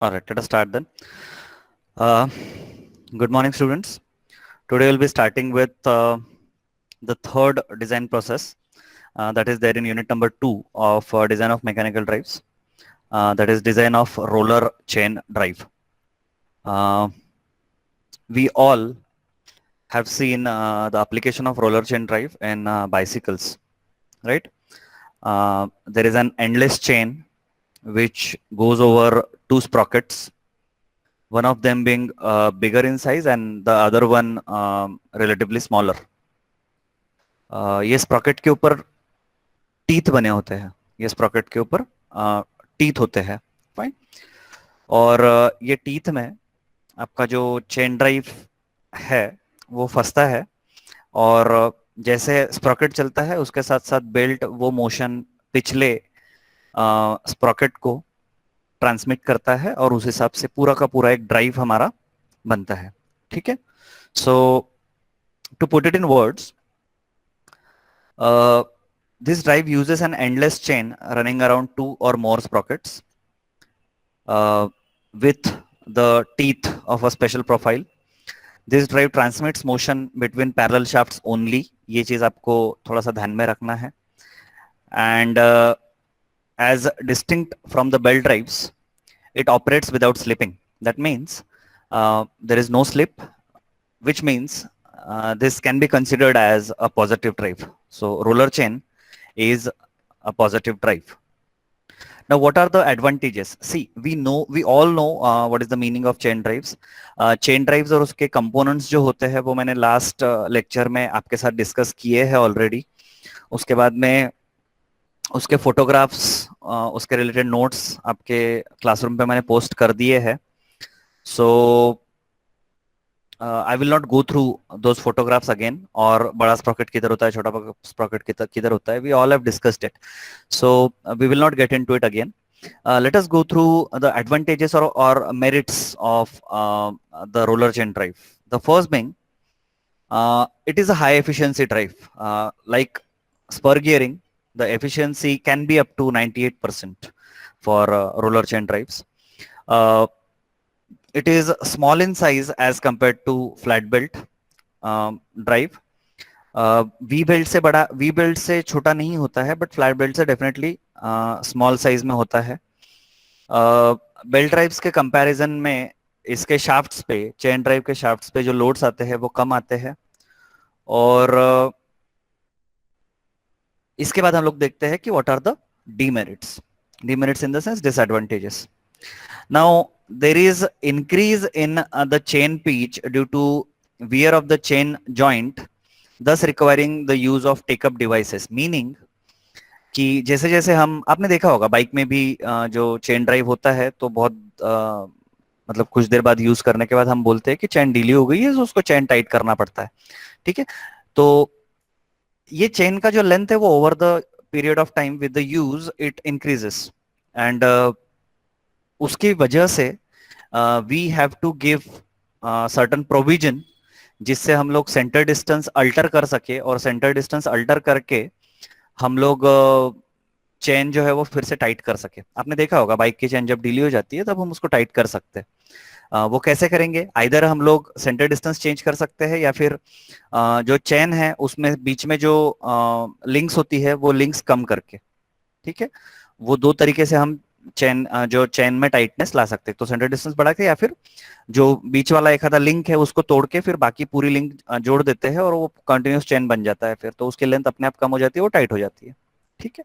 All right, let us start then. Uh, Good morning, students. Today we'll be starting with the third design process that is there in unit number 2 of design of mechanical drives. That is design of roller chain drive. Uh, we all have seen the application of roller chain drive in bicycles, right? There is an endless chain which goes over two sprockets, one of them being bigger in size and the other one relatively smaller. ये Sprocket के ऊपर teeth बने होते हैं, ये Sprocket के ऊपर teeth होते हैं, फाइन। और ये टीथ में आपका जो चेन ड्राइव है वो फंसता है, और जैसे स्प्रॉकेट चलता है उसके साथ साथ बेल्ट वो मोशन पिछले स्प्रॉकेट को ट्रांसमिट करता है और उस हिसाब से पूरा का पूरा एक ड्राइव हमारा बनता है, ठीक है। So to put it in words, this drive uses an endless chain running around two or more sprockets with the teeth of a special profile. This drive transmits motion between parallel shafts only. ये चीज आपको थोड़ा सा ध्यान में रखना है. And as distinct from the belt drives, it operates without slipping. That means there is no slip, which means this can be considered as a positive drive. So roller chain is a positive drive. Now, what are the advantages? See, we all know what is the meaning of chain drives. Chain drives और उसके components जो होते हैं वो मैंने last lecture में आपके साथ discuss किए हैं already. उसके बाद में उसके photographs, उसके related notes आपके classroom पे मैंने post कर दिए हैं. So I will not go through those photographs again. और बड़ा sprocket किधर होता है, छोटा sprocket किधर होता है, we all have discussed it. So we will not get into it again. Let us go through the advantages or merits of the roller chain drive. The first being, it is a high efficiency drive. Like spur gearing, the efficiency can be up to 98% for roller chain drives. It is small in size as compared to flat belt drive. We belt से बड़ा, we belt से छोटा नहीं होता है, but flat belt से definitely small size में होता है. बेल्ट ड्राइव्स के कंपैरिजन में इसके शाफ्ट्स पे, चेन ड्राइव के शाफ्ट्स पे जो लोड्स आते हैं वो कम आते हैं. और इसके बाद हम लोग देखते हैं कि what are the demerits. Demerits in the sense disadvantages. Now there is increase in the chain pitch due to wear of the chain joint, thus requiring the use of take-up devices. Meaning कि जैसे जैसे हम, आपने देखा होगा bike में भी जो चेन ड्राइव होता है तो बहुत मतलब कुछ देर बाद यूज करने के बाद हम बोलते हैं कि चेन ढीली हो गई है, तो उसको चेन टाइट करना पड़ता है, ठीक है. तो ये चेन का जो लेंथ है वो over the period of time with the use it increases, and उसकी वजह से we have to give certain provision जिससे हम लोग सेंटर डिस्टेंस अल्टर कर सके, और सेंटर डिस्टेंस अल्टर करके हम लोग चेन जो है वो फिर से टाइट कर सके. आपने देखा होगा बाइक की चेन जब ढीली हो जाती है तब हम उसको टाइट कर सकते हैं. वो कैसे करेंगे? आइदर हम लोग सेंटर डिस्टेंस चेंज कर सकते हैं, या फिर जो चेन है उसमें बीच में जो लिंक्स होती है वो लिंक्स कम करके, ठीक है. वो दो तरीके से हम चेन जो चेन में टाइटनेस ला सकते हैं. तो सेंटर डिस्टेंस बढ़ा के, या फिर जो बीच वाला एक आधा लिंक है उसको तोड़ के फिर बाकी पूरी लिंक जोड़ देते हैं और वो कंटिन्यूस चेन बन जाता है. फिर तो उसकी लेंथ अपने आप कम हो जाती है, वो टाइट हो जाती है, ठीक है.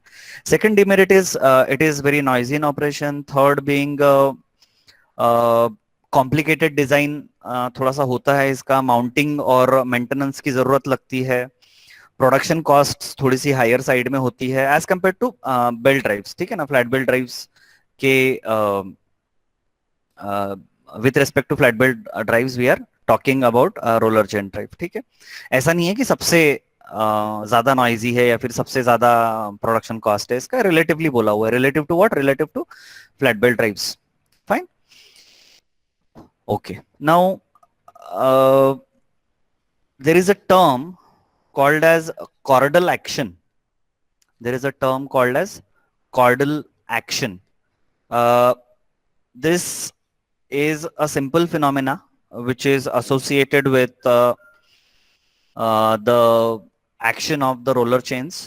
Second demerit is it is very noisy in operation. Third being complicated design थोड़ा सा होता है इसका, माउंटिंग और मेंटेनेंस की जरूरत लगती है. प्रोडक्शन कॉस्ट थोड़ी सी हायर साइड में होती है as compare to belt drives, ठीक है ना. फ्लैट बेल्ट ड्राइव्स के with respect to flat belt drives we are talking about roller chain drive, ठीक है. ऐसा नहीं है कि सबसे ज्यादा नॉइजी है या फिर सबसे ज्यादा प्रोडक्शन कॉस्ट है, इसका रिलेटिवली बोला हुआ है. Relative to what? Relative to flat belt drives. Fine, okay. Now there is a term called as chordal action. There is a term called as chordal action. This is a simple phenomena which is associated with the action of the roller chains.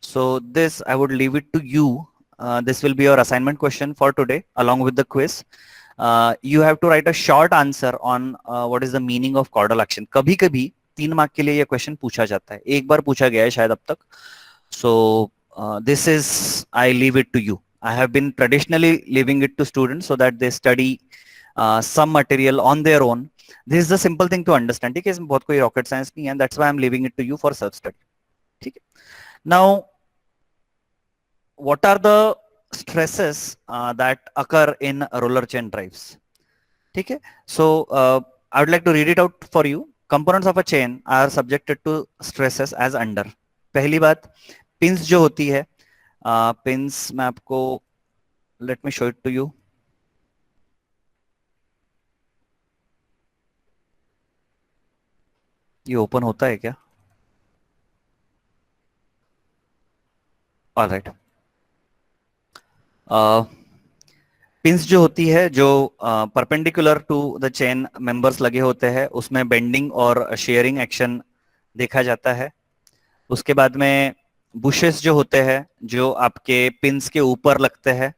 So this I would leave it to you. This will be your assignment question for today along with the quiz. You have to write a short answer on what is the meaning of caudal action. कभी कभी 3 mark के लिए ये question पूछा जाता है, एक बार पूछा गया है शायद अब तक. So this is, I leave it to you. I have been traditionally leaving it to students so that they study some material on their own. This is the simple thing to understand. ठीक है, इसमें बहुत कोई rocket science नहीं है. That's why I'm leaving it to you for self study. ठीक है. Now, what are the stresses that occur in roller chain drives? ठीक है. So I would like to read it out for you. Components of a chain are subjected to stresses as under. पहली बात, pins जो होती है, pins मैं आपको, let me show it to you. ये ओपन होता है क्या? ऑलराइट. पिंस जो होती है, जो perpendicular to the chain members लगे होते हैं, उसमें बेंडिंग और शेयरिंग एक्शन देखा जाता है. उसके बाद में बुशेस जो होते हैं, जो आपके पिंस के ऊपर लगते हैं,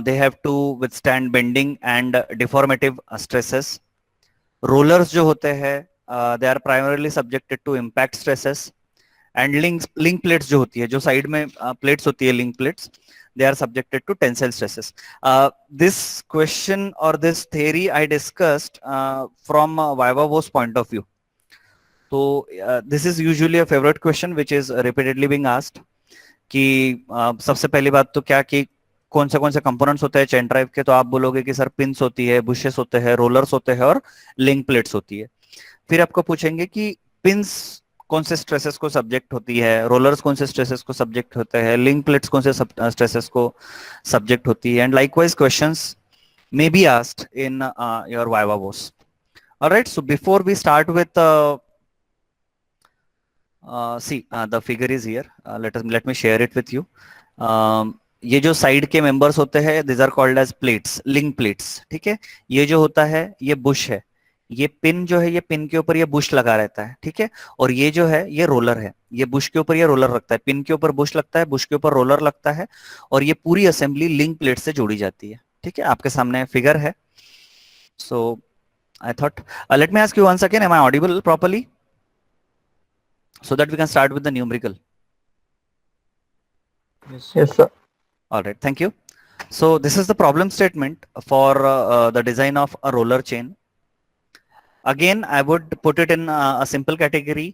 they have to withstand bending and deformative stresses. Rollers जो होते हैं, they are primarily subjected to impact stresses. And link plates जो होती है, जो साइड में प्लेट्स होती है, link plates, they are subjected to tensile stresses. This question or this theory I discussed from Viva Voce point of view. So this is usually a favorite question which is repeatedly being asked. कि सबसे पहली बात तो क्या कि कौन से components होते हैं चेन ड्राइव के, तो आप बोलोगे कि सर पिंस होती है, बुशेस होते हैं, रोलर्स होते हैं और लिंक प्लेट्स होती है. फिर आपको पूछेंगे कि पिंस कौन से स्ट्रेसेस को सब्जेक्ट होती है, रोलर्स कौन से स्ट्रेसेस को सब्जेक्ट होते हैं, लिंक प्लेट्स कौन से स्ट्रेसेस को सब्जेक्ट होती है. And likewise questions may be asked in your Viva Voce. All right, so before we start with see the figure is here. Let me share it with you. ये जो side के members होते हैं, these are called as plates, link plates. ठीक है, ये जो होता है ये बुश है, ये पिन जो है, ये पिन के ऊपर ये बुश लगा रहता है. ठीक है, और ये जो है ये रोलर है, ये बुश के ऊपर ये रोलर लगता है, पिन के ऊपर बुश लगता है, बुश के ऊपर रोलर लगता है, और ये पूरी असेंबली लिंक प्लेट से जोड़ी जाती है. ठीक है, आपके सामने फिगर है. So I thought let me ask you once again, am I audible properly so that we can start with the numerical? Yes, sir. All right, thank you. So this is the problem statement for the design of a roller chain. Again, I would put it in a simple category.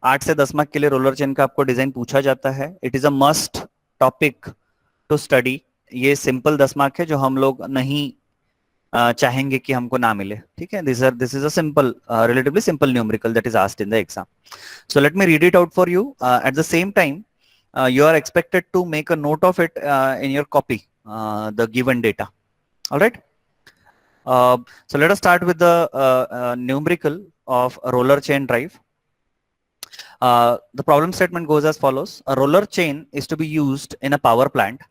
8 से 10 mark के लिए roller chain का आपको design पूछा जाता है. It is a must topic to study. ये simple 10 mark है जो हम लोग नहीं चाहेंगे कि हमको ना मिले. ठीक है, this is a simple relatively simple numerical that is asked in the exam. So let me read it out for you. At the same time, you are expected to make a note of it in your copy, the given data. All right. So let us start with the numerical of a roller chain drive. The problem statement goes as follows. A roller chain is to be used in a power plant.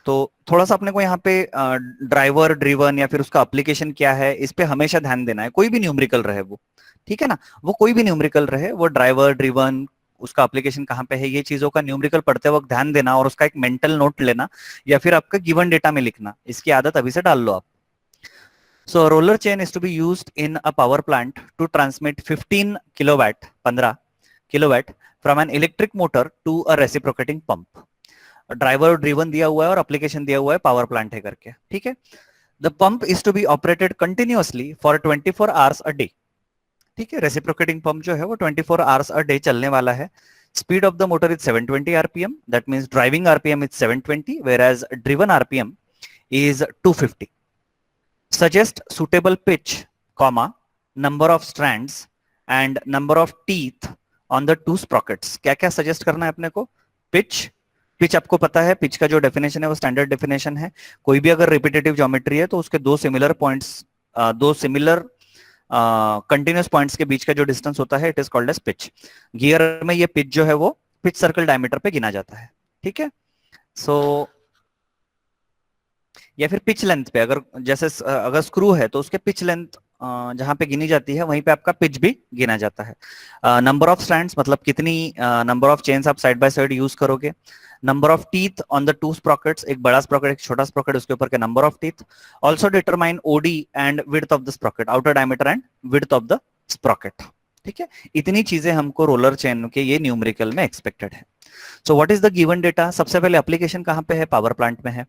तो थोड़ा सा अपने को यहाँ पे driver driven या फिर उसका एप्लीकेशन क्या है, इस पे हमेशा ध्यान देना है. कोई भी न्यूमेरिकल रहे वो, ठीक है ना, वो कोई भी न्यूमेरिकल रहे, वो ड्राइवर ड्रिवन, उसका एप्लीकेशन कहाँ पे है, ये चीजों का न्यूमेरिकल पढ़ते वक्त ध्यान देना और उसका एक मेंटल नोट लेना या फिर आपका गिवन डेटा में लिखना. इसकी आदत अभी से डाल लो आप. So roller chain is to be used in a power plant to transmit 15 kilowatt from an electric motor to a reciprocating pump. Driver driven दिया हुआ है और एप्लीकेशन दिया हुआ है, पावर प्लांट है करके. ठीक है, the pump is to be operated continuously for 24 hours a day. ठीक है, रेसिप्रोकेटिंग पंप जो है वो 24 आवर्स अ डे चलने वाला है. Speed of the motor is 720 RPM. That means driving RPM is 720 whereas driven RPM is 250. Suggest suitable pitch, comma, number of strands and number of teeth on the two sprockets. क्या क्या suggest करना है अपने को? Pitch आपको पता है, pitch का जो डेफिनेशन है वो स्टैंडर्ड डेफिनेशन है. कोई भी अगर रिपीटेटिव ज्योमेट्री है तो उसके दो सिमिलर पॉइंट्स, दो सिमिलर कंटिन्यूअस पॉइंट्स के बीच का जो डिस्टेंस होता है, it is called as pitch. Gear में ये पिच जो है वो पिच सर्कल डायमीटर पे गिना जाता है. ठीक है, सो या फिर पिच लेंथ पे, अगर जैसे अगर स्क्रू है तो उसके पिच लेंथ जहां पे गिनी जाती है वहीं पे आपका पिच भी गिना जाता है। नंबर ऑफ स्ट्रैंड्स मतलब कितनी नंबर ऑफ चेन्स आप साइड बाय साइड यूज करोगे। Number of teeth on the two sprockets, एक बड़ा स्प्रॉकेट एक छोटा स्प्रॉकेट, उसके ऊपर के number of teeth. Also determine OD and width of the sprocket, outer diameter and width of the sprocket. ठीक है, इतनी चीजें हमको रोलर चेन के ये न्यूमेरिकल में एक्सपेक्टेड है। So what is the given data? सबसे पहले एप्लीकेशन कहां पे है? पावर प्लांट में है।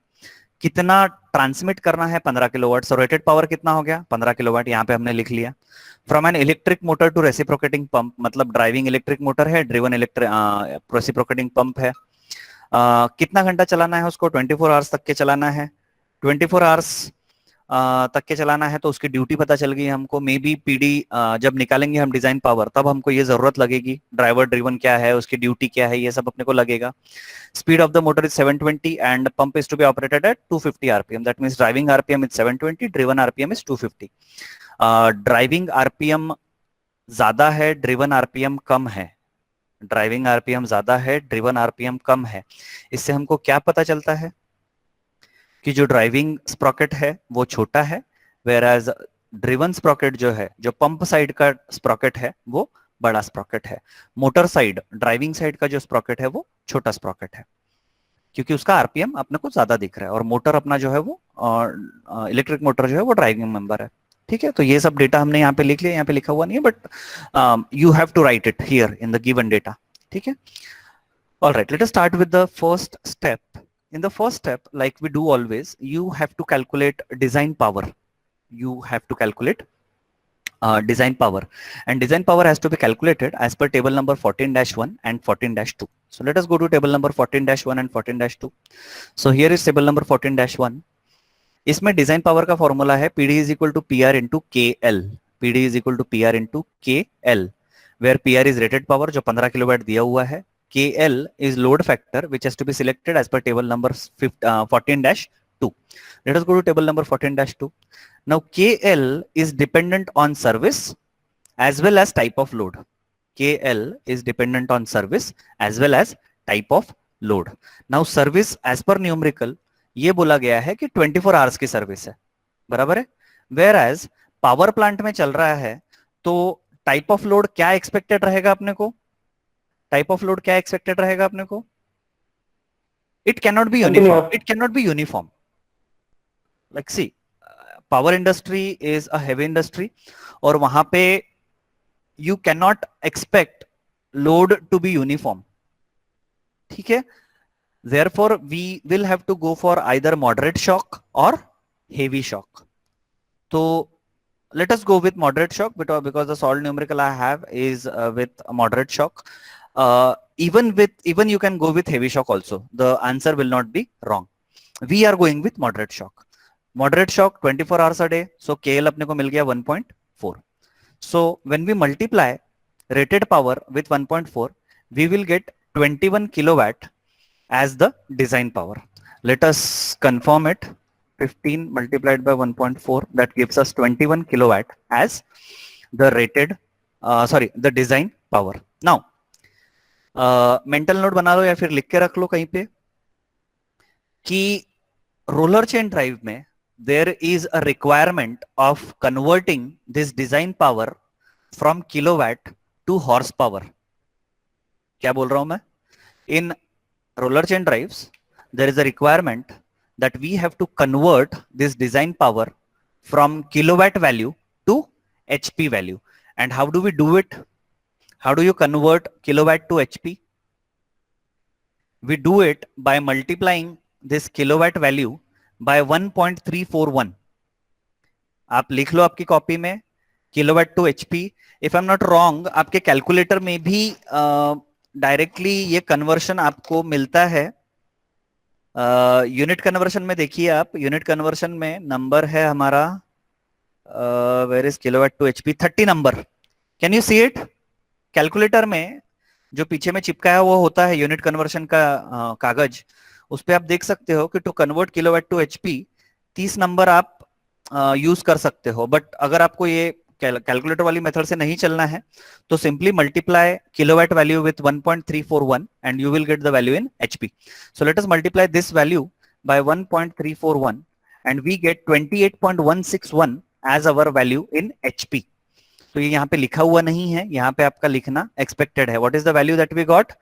कितना ट्रांसमिट करना है? 15 किलोवाट। सो रेटेड पावर कितना हो गया? 15 किलोवाट, यहाँ पे हमने लिख लिया। From an electric motor to reciprocating pump, मतलब ड्राइविंग इलेक्ट्रिक मोटर है, ड्रिवन इलेक्ट्रिक रेसिप्रोकेटिंग पंप है। कितना घंटा चलाना है उसको? 24 आवर्स तक के चलाना है। 24 आवर्स तक के चलाना है तो उसकी ड्यूटी पता चल गई हमको। मे बी पीडी जब निकालेंगे हम डिजाइन पावर, तब हमको ये जरूरत लगेगी ड्राइवर ड्रिवन क्या है, उसकी ड्यूटी क्या है, ये सब अपने को लगेगा। Speed of the motor is 720 and pump is to be operated at 250 rpm. That means driving rpm is 720, driven rpm is 250. Driving RPM ज्यादा है, ड्रिवन आरपीएम कम है। ड्राइविंग आरपीएम ज्यादा है, ड्रिवन आरपीएम कम है। इससे हमको क्या पता चलता है कि जो ड्राइविंग स्प्रॉकेट है वो छोटा है, whereas ड्रिवन स्प्रॉकेट जो है, जो पंप साइड का स्प्रॉकेट है, वो बड़ा स्प्रॉकेट है। मोटर साइड, ड्राइविंग साइड का जो स्प्रॉकेट है वो छोटा स्प्रॉकेट है, क्योंकि उसका आरपीएम अपने को ज्यादा दिख रहा है, और मोटर अपना जो है वो इलेक्ट्रिक मोटर जो है वो ड्राइविंग मेंबर है। ठीक है, तो ये सब डेटा हमने यहाँ पे लिख लिया, यहाँ पे लिखा हुआ नहीं है, but you have to write it here in the given data. ठीक है, alright, let us start with the first step. In the first step, like we do always, you have to calculate design power. You have to calculate design power, and design power has to be calculated as per table number 14-1 and 14-2. So let us go to table number 14-1 and 14-2. So here is table number 14-1. इसमें design power का formula है PD is equal to PR into KL. PD is equal to PR into KL, where PR is rated power जो 15 kilowatt दिया हुआ है. KL is load factor which has to be selected as per table number 14-2. Let us go to table number 14-2. Now KL is dependent on service as well as type of load. KL is dependent on service as well as type of load. Now service as per numerical ये बोला गया है कि 24 hours की service है, बराबर है। Whereas power plant में चल रहा है तो टाइप ऑफ लोड क्या एक्सपेक्टेड रहेगा अपने को? टाइप ऑफ लोड क्या एक्सपेक्टेड रहेगा अपने को? It can not be uniform, it can not be uniform. Like see, power industry is a heavy industry, और वहां पे you can not expect load to be uniform. ठीक है, therefore we will have to go for either moderate shock or heavy shock. So let us go with moderate shock because the solved numerical I have is with a moderate shock. Even you can go with heavy shock also. The answer will not be wrong. We are going with moderate shock. Moderate shock 24 hours a day. So KL अपने को मिल गया 1.4. So when we multiply rated power with 1.4, we will get 21 kilowatt as the design power. Let us confirm it. 15 multiplied by 1.4, that gives us 21 kilowatt as the rated the design power. Now mental note बना लो या फिर लिख के रख लो कहीं पे कि roller chain drive में there is a requirement of converting this design power from kilowatt to horsepower. क्या बोल रहा हूं मैं? In roller chain drives, there is a requirement that we have to convert this design power from kilowatt value to HP value. And how do we do it? How do you convert kilowatt to HP? We do it by multiplying this kilowatt value by 1.341. आप लिख लो आपकी copy में kilowatt to HP. If I'm not wrong, आपके calculator में भी directly ये conversion आपको मिलता है। यूनिट कन्वर्शन में देखिए आप, यूनिट कन्वर्शन में नंबर है हमारा where is kilowatt to HP, 30 number. Can you see it? Calculator में जो पीछे में चिपका है वो होता है यूनिट कन्वर्शन का कागज, उस पर आप देख सकते हो कि to convert kilowatt to HP 30 number आप यूज कर सकते हो। बट अगर आपको ये कैलकुलेटर वाली मेथड से नहीं चलना है तो simply multiply kilowatt value with 1.341 and you will get the value in HP. So let us multiply this value by 1.341 and we get 28.161 as our value in HP. तो ये यहाँ पे लिखा हुआ नहीं है, यहाँ पे आपका लिखना expected है. What is the value that we got?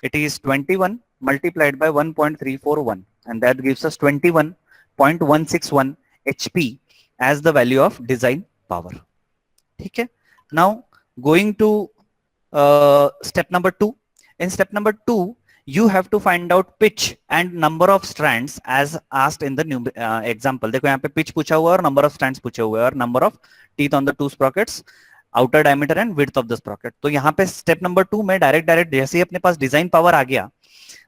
It is 21 multiplied by 1.341 and that gives us 21.161 HP as the value of design power. ठीक है. Now going to step number 2. In step number 2, you have to find out pitch and number of strands as asked in the example. देखो यहाँ पे pitch पूछा हुआ है और number of strands पूछे हुए हैं और number of teeth on the two sprockets, outer diameter and width of the sprocket. तो यहाँ पे step number 2 में डायरेक्ट जैसे ही अपने पास डिजाइन पावर आ गया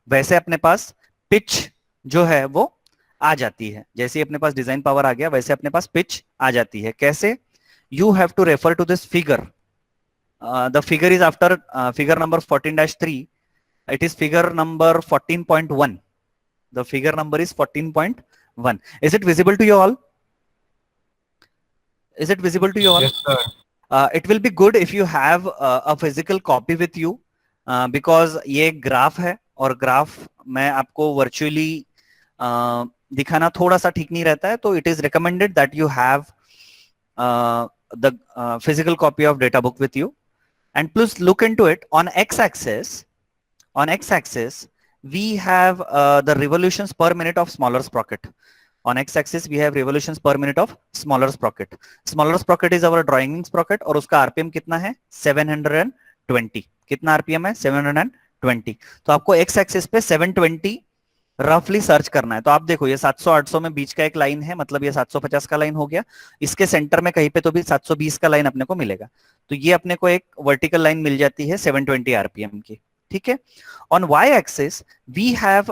वैसे अपने पास पिच जो है वो आ जाती है. जैसे ही अपने पास डिजाइन पावर आ गया वैसे अपने पास पिच आ जाती है. कैसे? You have to refer to this figure. The figure is after figure number 14-3. It is figure number 14.1. The figure number is 14.1. Is it visible to you all? Is it visible to you all? Yes, sir. It will be good if you have a physical copy with you because ये graph है और graph मैं आपको virtually दिखाना थोड़ा सा ठीक नहीं रहता है, तो it is recommended that you have the physical copy of data book with you. And please look into it. On x-axis we have the revolutions per minute of smaller sprocket. On x-axis we have revolutions per minute of smaller sprocket. Smaller sprocket is our drawing sprocket और उसका RPM कितना है? 720. कितना RPM है? 720. तो आपको x-axis पे 720 रफली सर्च करना है. तो आप देखो ये 700-800 में बीच का एक लाइन है, मतलब ये 750 का लाइन हो गया. इसके सेंटर में कहीं पे तो भी 720 का लाइन अपने को मिलेगा. तो ये अपने को एक वर्टिकल लाइन मिल जाती है 720 RPM की. ठीक है. On y axis we have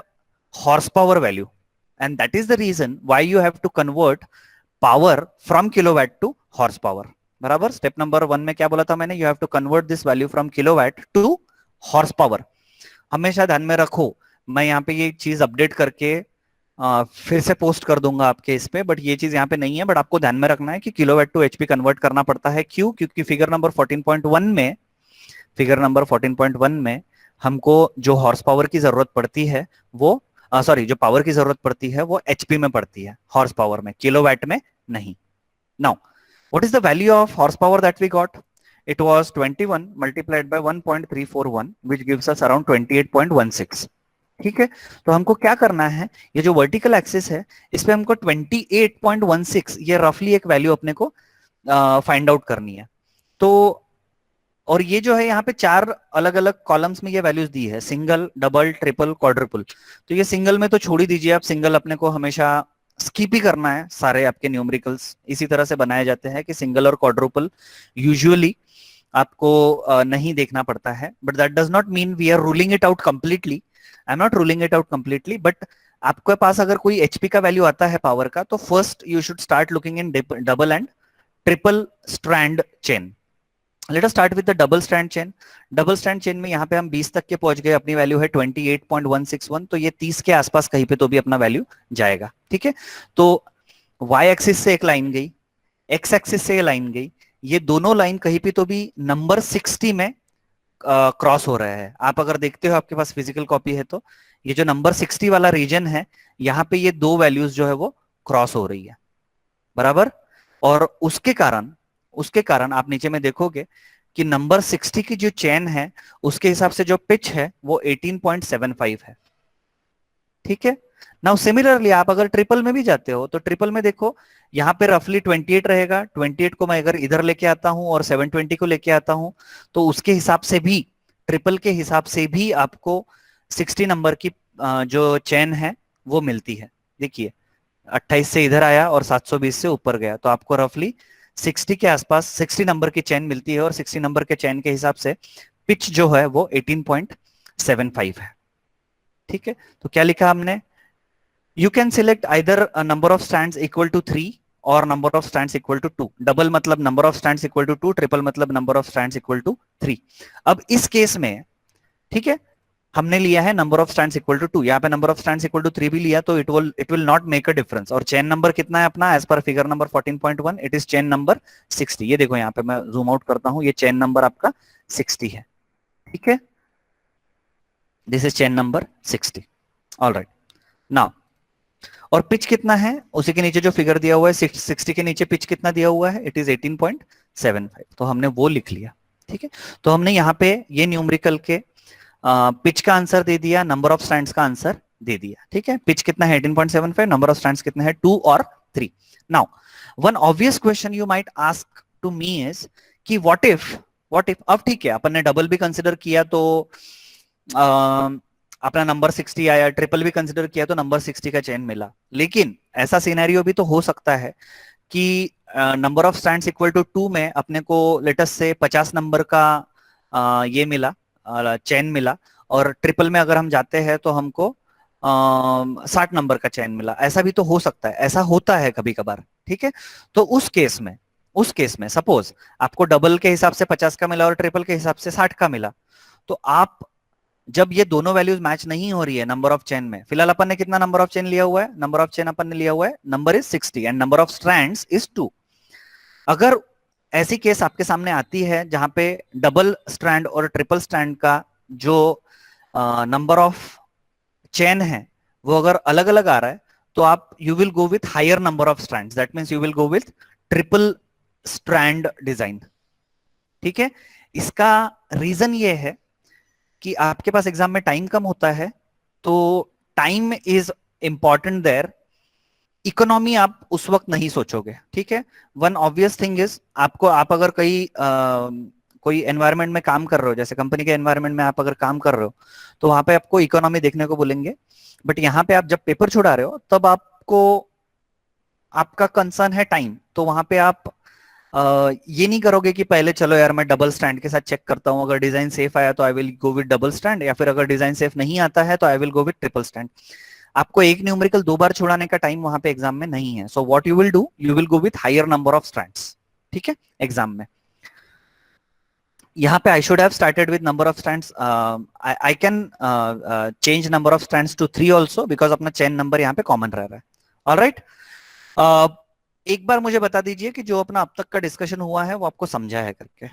horsepower value and that is the reason why you have to convert power from kilowatt to horsepower. बराबर. स्टेप नंबर 1 में क्या बोला था मैंने? You have to convert this value from kilowatt to horsepower. हमेशा ध्यान में रखो, मैं यहाँ पे ये चीज अपडेट करके फिर से पोस्ट कर दूंगा आपके इस पे, बट ये चीज यहाँ पे नहीं है. बट आपको ध्यान में रखना है कि किलोवाट टू एचपी कन्वर्ट करना पड़ता है. क्यों? क्योंकि फिगर नंबर 14.1 में हमको जो हॉर्स पावर की जरूरत पड़ती है वो जो पावर की जरूरत पड़ती है वो एचपी में पड़ती है, हॉर्स पावर में, किलोवाट में नहीं. Now what is the value of horse power that we got? It was 21 multiplied by 1.341 which gives us around 28.16. ठीक है. तो हमको क्या करना है, ये जो वर्टिकल एक्सिस है इस पे हमको 28.16 ये रफली एक वैल्यू अपने को फाइंड आउट करनी है. तो और ये जो है यहाँ पे 4 अलग अलग कॉलम्स में ये वैल्यूज दी है, सिंगल, डबल, ट्रिपल, क्वाड्रुपल. तो ये सिंगल में तो छोड़ ही दीजिए आप, सिंगल अपने को हमेशा स्किप ही करना है. सारे आपके न्यूमेरिकल्स इसी तरह से बनाए जाते हैं कि सिंगल और क्वाड्रुपल यूजुअली आपको नहीं देखना पड़ता है. But that does not mean we are ruling it out completely. I am not ruling it out completely, but आपके पास अगर कोई एचपी का वैल्यू आता है पावर का, तो first you should start looking in double and triple strand chain. Late us start with the double strand chain. Double strand chain में यहाँ पे हम 20 तक के पहुंच गए, अपनी वैल्यू है 28.161. तो ये 30 के आसपास कहीं पे तो भी अपना वैल्यू जाएगा. ठीक है. तो वाई एक्सिस से एक लाइन गई, एक्स एक्सिस से लाइन गई, ये दोनों लाइन कहीं पे तो भी नंबर 60 में क्रॉस हो रहा है. आप अगर देखते हो आपके पास फिजिकल कॉपी है तो ये जो नंबर 60 वाला रीजन है यहाँ पे ये दो वैल्यूज जो है वो क्रॉस हो रही है. बराबर. और उसके कारण आप नीचे में देखोगे कि नंबर 60 की जो चेन है उसके हिसाब से जो पिच है वो 18.75 है. ठीक है. नाउ सिमिलरली आप अगर ट्रिपल में भी जाते हो तो ट्रिपल में देखो यहाँ पे रफली 28 रहेगा. 28 को मैं अगर इधर लेके आता हूं और 720 को लेके आता हूं तो उसके हिसाब से भी, ट्रिपल के हिसाब से भी आपको 60 नंबर की जो चेन है वो मिलती है. देखिए 28 से इधर आया और 720 से ऊपर गया, तो आपको रफली 60 के आसपास 60 नंबर की चेन मिलती है और 60 नंबर के चेन के हिसाब से पिच जो है वो 18.75 है. ठीक है. तो क्या लिखा हमने? You can select either a number of strands equal to 3 or number of strands equal to 2. Double मतलब number of strands equal to 2, triple मतलब number of strands equal to 3. अब इस केस में ठीक है हमने लिया है number of strands equal to 2. यहाँ पे number of strands equal to 3 भी लिया तो it will not make a difference. और चेन नंबर कितना है अपना? as per figure number 14.1 it is chain number 60. ये देखो यहाँ पे मैं जूम आउट करता हूँ, ये चेन नंबर आपका 60 है. ठीक है. This is chain number 60. All right. Now और पिच कितना है उसी के नीचे जो फिगर दिया हुआ है 60 के नीचे पिच कितना दिया हुआ है, इट इज 18.75, तो हमने वो लिख लिया। ठीक है, तो हमने यहाँ पे ये न्यूमेरिकल के पिच का आंसर दे दिया, नंबर ऑफ स्ट्रैंड्स का आंसर दे दिया। ठीक है, पिच कितना है 18.75, नंबर ऑफ स्ट्रैंड्स कितने हैं 2 और 3। Now one obvious question you might ask to me is कि व्हाट इफ अब ठीक है अपन ने डबल भी कंसिडर किया तो अपना नंबर 60 आया, ट्रिपल भी कंसिडर किया तो नंबर 60 का चेन मिला, लेकिन ऐसा सिनेरियो भी तो हो सकता है कि number of strands equal to 2 में अपने को लेटेस्ट से 50 नंबर का ये मिला, चेन मिला, और ट्रिपल में अगर हम जाते हैं तो हमको 60 नंबर का चेन मिला। ऐसा भी तो हो सकता है, ऐसा होता है कभी कभार। ठीक है, तो उस केस में सपोज आपको डबल के हिसाब से 50 का मिला और ट्रिपल के हिसाब से 60 का मिला, तो आप जब ये दोनों वैल्यूज मैच नहीं हो रही है नंबर ऑफ चेन में, फिलहाल अपन ने कितना नंबर ऑफ चेन लिया हुआ है, नंबर ऑफ चेन अपन ने लिया हुआ है number is 60 and number of strands is 2। अगर ऐसी केस आपके सामने आती है जहां पे डबल स्ट्रैंड और ट्रिपल स्ट्रैंड का जो नंबर ऑफ चेन है वो अगर अलग अलग आ रहा है, तो आप you will go with higher number of strands, that means you will go with triple strand design. ठीक है, इसका रीजन ये है कि आपके पास एग्जाम में टाइम कम होता है, तो time is important there, economy आप उस वक्त नहीं सोचोगे। ठीक है, वन ऑब्वियस थिंग इज आप अगर कोई एनवायरनमेंट में काम कर रहे हो, जैसे कंपनी के एनवायरनमेंट में आप अगर काम कर रहे हो, तो वहां पे आपको इकोनॉमी देखने को बोलेंगे, बट यहाँ पे आप जब पेपर छुड़ा रहे हो तब आपका कंसर्न है टाइम, तो वहां पे आप ये नहीं करोगे कि पहले चलो यार मैं डबल स्टैंड के साथ चेक करता हूं, अगर डिजाइन सेफ आया तो I will go with double stand, या फिर अगर डिजाइन सेफ नहीं आता है तो I will go with triple stand. आपको एक न्यूमेरिकल 2 बार छुड़ाने का टाइम वहां पे एग्जाम में नहीं है, so what you will do, you will go with higher number of strands. ठीक है, एग्जाम में यहाँ पे I should have started with number of strands, I can change number of strands to 3 also, because अपना chain number यहाँ पे common रह रहा है। ऑलराइट, एक बार मुझे बता दीजिए कि जो अपना अब तक का डिस्कशन हुआ है वो आपको समझा है करके,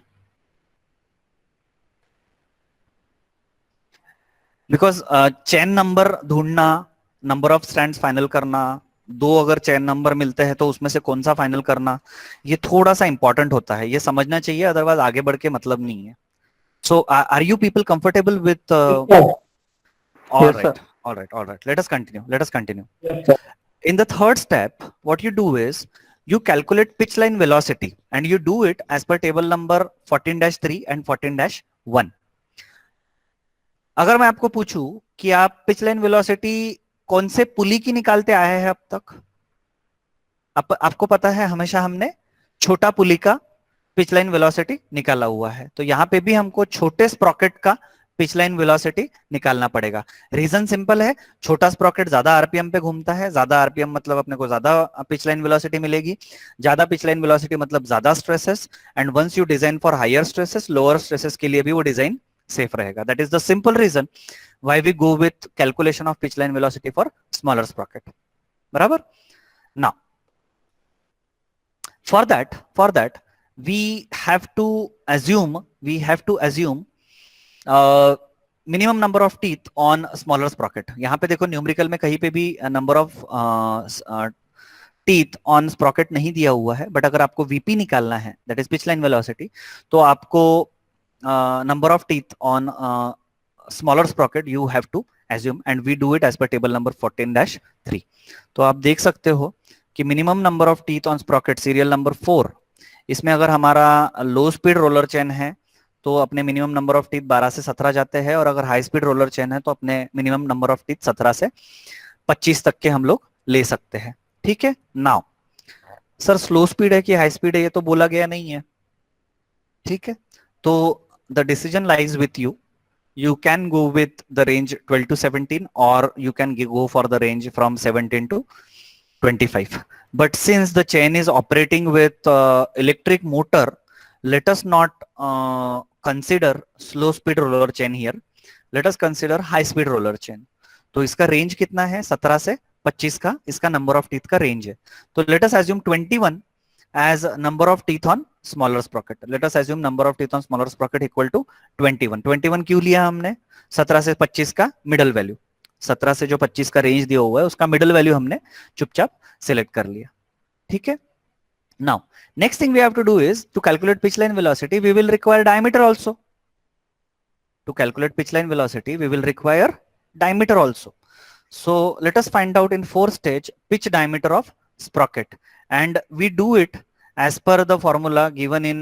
बिकॉज चेन नंबर ढूंढना, नंबर ऑफ स्ट्रैंड्स फाइनल करना, 2 अगर चेन नंबर मिलते हैं तो उसमें से कौन सा फाइनल करना, ये थोड़ा सा इंपॉर्टेंट होता है, ये समझना चाहिए, अदरवाइज आगे बढ़ के मतलब नहीं है। So are you people comfortable with all right, let us continue. Yes, sir. In the third step, what you do is you calculate pitch line velocity and you do it as per table number 14-3 and 14-1. अगर मैं आपको पूछूं कि आप pitch line velocity कौन से पुली की निकालते आए हैं अब तक, आपको पता है हमेशा हमने छोटा पुली का पिच लाइन वेलोसिटी निकाला हुआ है, तो यहाँ पे भी हमको छोटे स्प्रॉकेट का पिच लाइन वेलोसिटी निकालना पड़ेगा। रीजन सिंपल है, छोटा स्प्रॉकेट ज्यादा आरपीएम पे घूमता है, ज्यादा आरपीएम मतलब अपने को ज्यादा पिच लाइन वेलोसिटी मिलेगी, ज्यादा पिच लाइन वेलोसिटी मतलब ज्यादा stresses, and once you design for higher stresses, lower stresses के लिए भी वो डिजाइन सेफ रहेगा। That is the simple reason why we go with calculation of pitch line velocity for smaller sprocket. बराबर। Now for that we have to assume minimum number of teeth on smaller sprocket. यहाँ पे देखो numerical में कहीं पे भी number of teeth on sprocket नहीं दिया हुआ है, बट अगर आपको वीपी निकालना है, that is pitch line velocity, तो आपको number of teeth on smaller sprocket you have to assume, and we do it as per table number 14-3। तो आप देख सकते हो कि minimum number of teeth on sprocket serial number 4, इसमें अगर हमारा लो स्पीड रोलर चेन है तो अपने मिनिमम नंबर ऑफ टीथ 12 से 17 जाते हैं, और अगर हाई स्पीड रोलर चेन है तो अपने मिनिमम नंबर ऑफ टीथ 17 से 25 तक के हम लोग ले सकते हैं। ठीक है, नाउ सर स्लो स्पीड है कि हाई स्पीड है ये तो बोला गया नहीं है। ठीक है, तो the decision lies with you, you can go with the range 12 to 17 or you can go for the range from 17 to 25. But since the chain is operating with electric motor, let us not consider slow speed roller chain here. Let us consider high speed roller chain. तो इसका range कितना है, 17 से 25 का इसका number of teeth का range है। तो let us assume 21 as number of teeth on smaller sprocket. Let us assume number of teeth on smaller sprocket equal to 21. 21 क्यों लिया हमने, 17 से 25 का मिडल वैल्यू, 17 से जो 25 का रेंज दिया हुआ है उसका मिडिल वैल्यू हमने चुपचाप सिलेक्ट कर लिया, ठीक है। Now next thing we have to do is to calculate pitch line velocity we will require diameter also. To calculate pitch line velocity, we will require diameter also. So let us find out in 4-stage pitch diameter of sprocket, and we do it as per the formula given in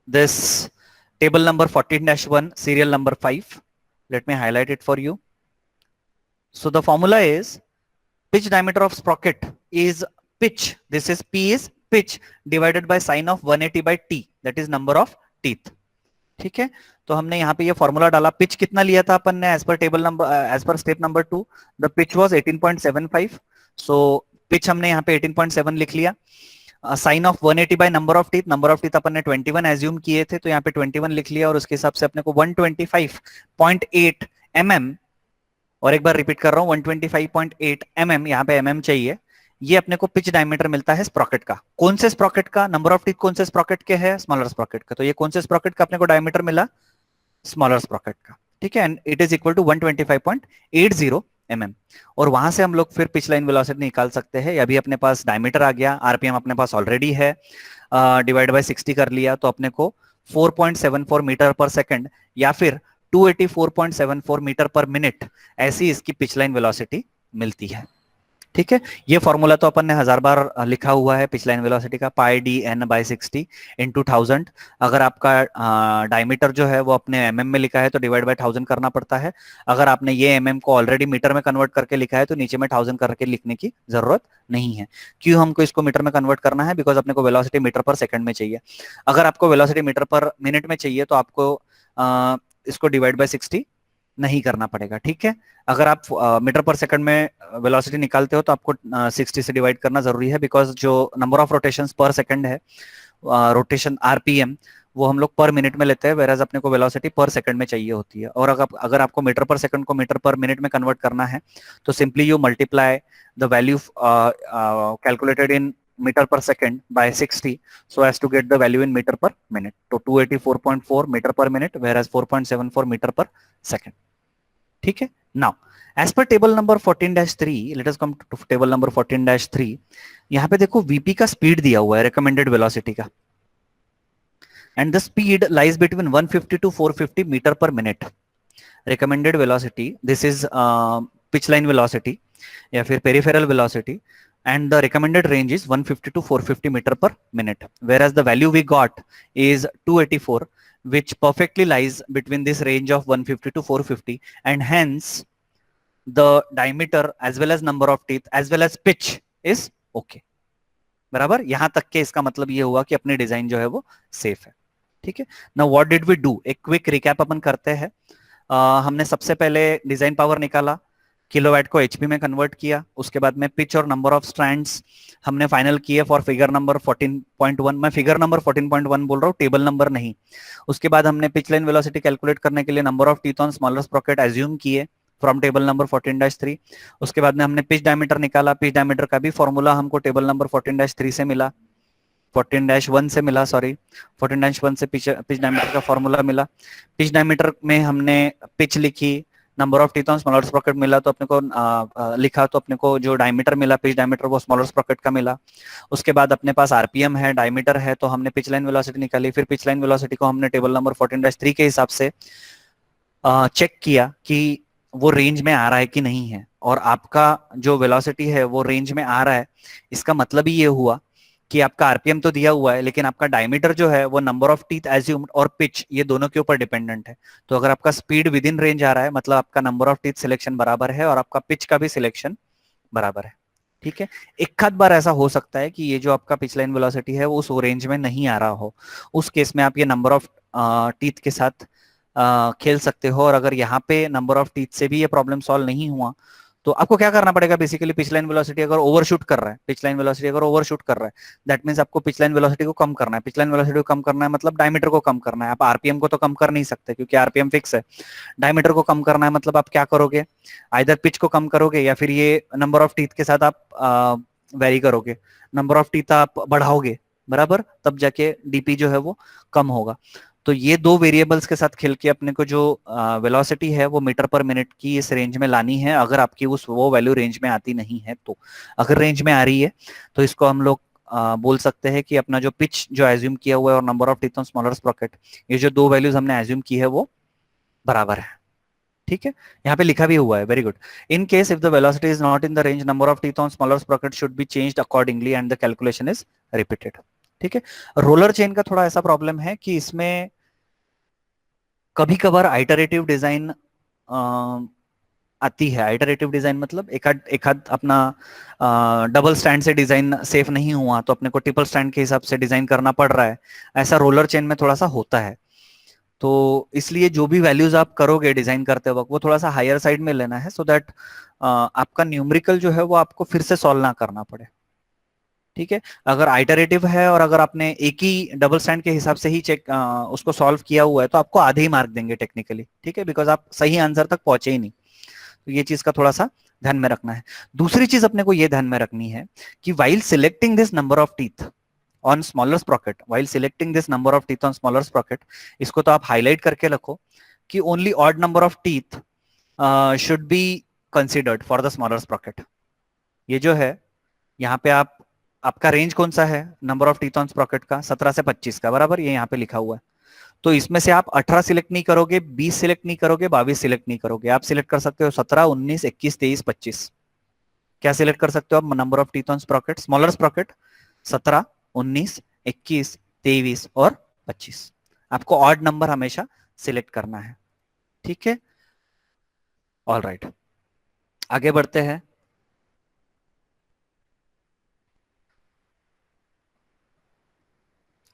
this table number 14-1 serial number 5. Let me highlight it for you. So the formula is pitch diameter of sprocket is pitch, this is P is pitch divided by sine of 180 by T, that is number of teeth. ठीक है, तो हमने यहाँ पे ये formula डाला. Pitch कितना लिया था अपन ने as per table number, as per step number 2 the pitch was 18.75. So pitch हमने यहाँ पे 18.7 लिख लिया. Sine of 180 by number of teeth अपन ने 21 एज्यूम किए थे, तो यहाँ पे 21 लिख लिया, और उसके हिसाब से अपने को 125.8 mm, और एक बार रिपीट कर रहा हूँ 125.8 mm, यहाँ पे mm चाहिए. ये अपने को पिच डायमीटर मिलता है स्प्रॉकेट का. कौन से स्प्रॉकेट का? नंबर ऑफ टीथ कौन से स्प्रॉकेट के है? स्मॉलर स्प्रॉकेट का. तो ये कौन से स्प्रॉकेट का अपने को डायमीटर मिला? स्मॉलर स्प्रॉकेट का, ठीक है. And it is equal to 125.80 mm. और वहां से हम लोग फिर पिच लाइन वेलोसिटी निकाल सकते हैं. अभी अपने पास डायमीटर आ गया, आरपीएम अपने पास ऑलरेडी है, डिवाइड बाय 60 कर लिया, तो अपने को 4.74 मीटर पर सेकंड या फिर 284.74 मीटर पर मिनट ऐसी इसकी पिच लाइन वेलोसिटी मिलती है, ठीक है. ये फॉर्मूला तो अपन ने 1000 बार लिखा हुआ है पिच लाइन वेलोसिटी का, पाई डी एन बाई 60 इंटू 1000. अगर आपका डायमीटर जो है वो अपने एमएम में लिखा है तो डिवाइड बाय 1000 करना पड़ता है. अगर आपने ये एमएम को ऑलरेडी मीटर में कन्वर्ट करके लिखा है तो नीचे में 1000 करके लिखने की जरूरत नहीं है. क्यों हमको इसको मीटर में कन्वर्ट करना है? बिकॉज अपने को वेलोसिटी मीटर पर सेकंड में चाहिए. अगर आपको वेलोसिटी मीटर पर मिनट में चाहिए तो आपको इसको डिवाइड बाय 60 नहीं करना पड़ेगा, ठीक है. अगर आप मीटर पर सेकंड में वेलोसिटी निकालते हो तो आपको 60 से डिवाइड करना जरूरी है, बिकॉज जो नंबर ऑफ रोटेशंस पर सेकंड है, रोटेशन आरपीएम, वो हम लोग पर मिनट में लेते हैं, वेराज अपने को वेलोसिटी पर सेकंड में चाहिए होती है. और अगर आपको मीटर पर सेकंड को मीटर पर मिनट में कन्वर्ट करना है तो simply you multiply the value calculated in metre per second by 60 so as to get the value in meter per minute. तो 284.4 metre per minute, whereas 4.74 metre per second, ठीक है. Now as per table number 14-3, let us come to table number 14-3. यहाँ पे देखो VP का speed दिया हुआ है रिकमेंडेड वेलोसिटी का, and the speed lies between 150 to 450 metre per minute. Recommended velocity, this is pitch line velocity या फिर peripheral velocity, and the recommended range is 150 to 450 meter per minute, whereas the value we got is 284, which perfectly lies between this range of 150 to 450, and hence the diameter as well as number of teeth as well as pitch is okay. बराबर, यहां तक के इसका मतलब ये हुआ कि अपनी डिजाइन जो है वो सेफ है, ठीक है. Now what did we do? एक क्विक रिकैप अपन करते हैं. हमने सबसे पहले डिजाइन पावर निकाला, किलोवाट को एचपी में कन्वर्ट किया, उसके बाद में पिच और नंबर ऑफ स्ट्रैंड्स हमने फाइनल किए फॉर फिगर नंबर 14.1. मैं फिगर नंबर 14.1 बोल रहा हूँ, टेबल नंबर नहीं. उसके बाद हमने पिच लाइन वेलोसिटी कैलकुलेट करने के लिए number of teeth on smaller Sprocket assume किए फ्रॉम टेबल नंबर 14-3. उसके बाद में हमने पिच डायमीटर निकाला. पिच डायमीटर का भी फॉर्मूला हमको टेबल नंबर 14-3 से मिला, 14-1 से मिला, सॉरी 14-1 से पिच डायमीटर का फॉर्मूला मिला. पिच डायमीटर में हमने पिच लिखी, number of teeth on smaller Sprocket मिला, तो अपने को लिखा, तो अपने को जो डायमीटर मिला पिच डायमीटर वो स्मॉलर स्प्रॉकेट का मिला. उसके बाद अपने पास आरपीएम है, डायमीटर है, तो हमने पिच लाइन वेलोसिटी निकाली. फिर पिच लाइन वेलोसिटी को हमने टेबल नंबर 14-3 के हिसाब से चेक किया कि वो रेंज में आ रहा है कि नहीं है, और आपका जो वेलोसिटी है वो रेंज में आ रहा है. इसका मतलब ही ये हुआ कि आपका आरपीएम तो दिया हुआ है, लेकिन आपका डायमीटर जो है वो नंबर ऑफ टीथ एज्यूम्ड और पिच, ये दोनों के ऊपर डिपेंडेंट है. तो अगर आपका स्पीड विद इन रेंज आ रहा है, मतलब आपका नंबर ऑफ टीथ सिलेक्शन बराबर है और आपका पिच का भी सिलेक्शन बराबर है, ठीक है. एक आध बार ऐसा हो सकता है कि ये जो आपका पिच लाइन वेलोसिटी है वो उस रेंज में नहीं आ रहा हो. उस केस में आप ये नंबर ऑफ टीथ के साथ खेल सकते हो, और अगर यहाँ पे नंबर ऑफ टीथ से भी ये प्रॉब्लम सॉल्व नहीं हुआ तो आपको क्या करना पड़ेगा? बेसिकली पिच लाइन वेलोसिटी अगर ओवरशूट कर रहा है, पिच लाइन वेलोसिटी अगर ओवरशूट कर रहा है, दैट मींस आपको पिच लाइन वेलोसिटी को कम करना है. पिच लाइन वेलोसिटी को कम करना है मतलब डायमीटर को कम करना है. आप आरपीएम को तो कम कर नहीं सकते क्योंकि आरपीएम फिक्स है. डायमीटर को कम करना है मतलब आप क्या करोगे? आइदर पिच को कम करोगे या फिर ये नंबर ऑफ टीथ के साथ आप वेरी करोगे, नंबर ऑफ टीथ आप बढ़ाओगे, बराबर, तब जाके डीपी जो है वो कम होगा. तो ये दो वेरिएबल्स के साथ खेल के अपने को जो वेलोसिटी है वो मीटर पर मिनट की इस रेंज में लानी है, अगर आपकी वो वैल्यू रेंज में आती नहीं है तो। अगर रेंज में आ रही है तो इसको हम लोग बोल सकते हैं कि अपना जो पिच जो एज्यूम किया हुआ है और number of teeth on smaller sprocket, ये जो दो वैल्यूज हमने एज्यूम की है वो बराबर है। ठीक है, यहाँ पे लिखा भी हुआ है, very good. In case if the velocity is not in the range, number of teeth on smaller Sprocket should be changed accordingly and the calculation is repeated. ठीक है, रोलर चेन का थोड़ा ऐसा प्रॉब्लम है कि इसमें कभी कभार आइटरेटिव डिजाइन आती है। आइटरेटिव डिजाइन मतलब एक आध अपना डबल स्टैंड से डिजाइन सेफ नहीं हुआ तो अपने को ट्रिपल स्टैंड के हिसाब से डिजाइन करना पड़ रहा है, ऐसा रोलर चेन में थोड़ा सा होता है। तो इसलिए जो भी वैल्यूज आप करोगे डिजाइन करते वक्त वो थोड़ा सा हायर साइड में लेना है, सो दैट आपका न्यूमेरिकल जो है वो आपको फिर से सॉल्व ना करना पड़े। ठीक है, अगर आइटरेटिव है और अगर आपने एक ही डबल स्टैंड के हिसाब से ही उसको सॉल्व किया हुआ है तो आपको आधे ही मार्क देंगे टेक्निकली। ठीक है, बिकॉज आप सही आंसर तक पहुंचे ही नहीं। तो ये चीज का थोड़ा सा ध्यान में रखना है। दूसरी चीज अपने को ये ध्यान में रखनी है कि while selecting this number of teeth on smaller sprocket, while selecting this number of teeth on smaller sprocket, इसको तो आप हाईलाइट करके रखो कि only odd number of teeth should be considered for the smaller sprocket। ये जो है यहाँ पे आपका रेंज कौन सा है number of teeth on Sprocket का, 17 से 25 का, बराबर, ये यहाँ पे लिखा हुआ है। तो इसमें से आप 18 सिलेक्ट नहीं करोगे, 20 सिलेक्ट नहीं करोगे, 22 सिलेक्ट नहीं करोगे, आप सिलेक्ट कर सकते हो 17, 19, 21, 23, 25। क्या सिलेक्ट कर सकते हो आप number of teeth on Sprocket, smaller Sprocket 17, 19, 21, 23 और 25। आपको ऑड नंबर हमेशा सिलेक्ट करना है। ठीक है, ऑल राइट, आगे बढ़ते हैं।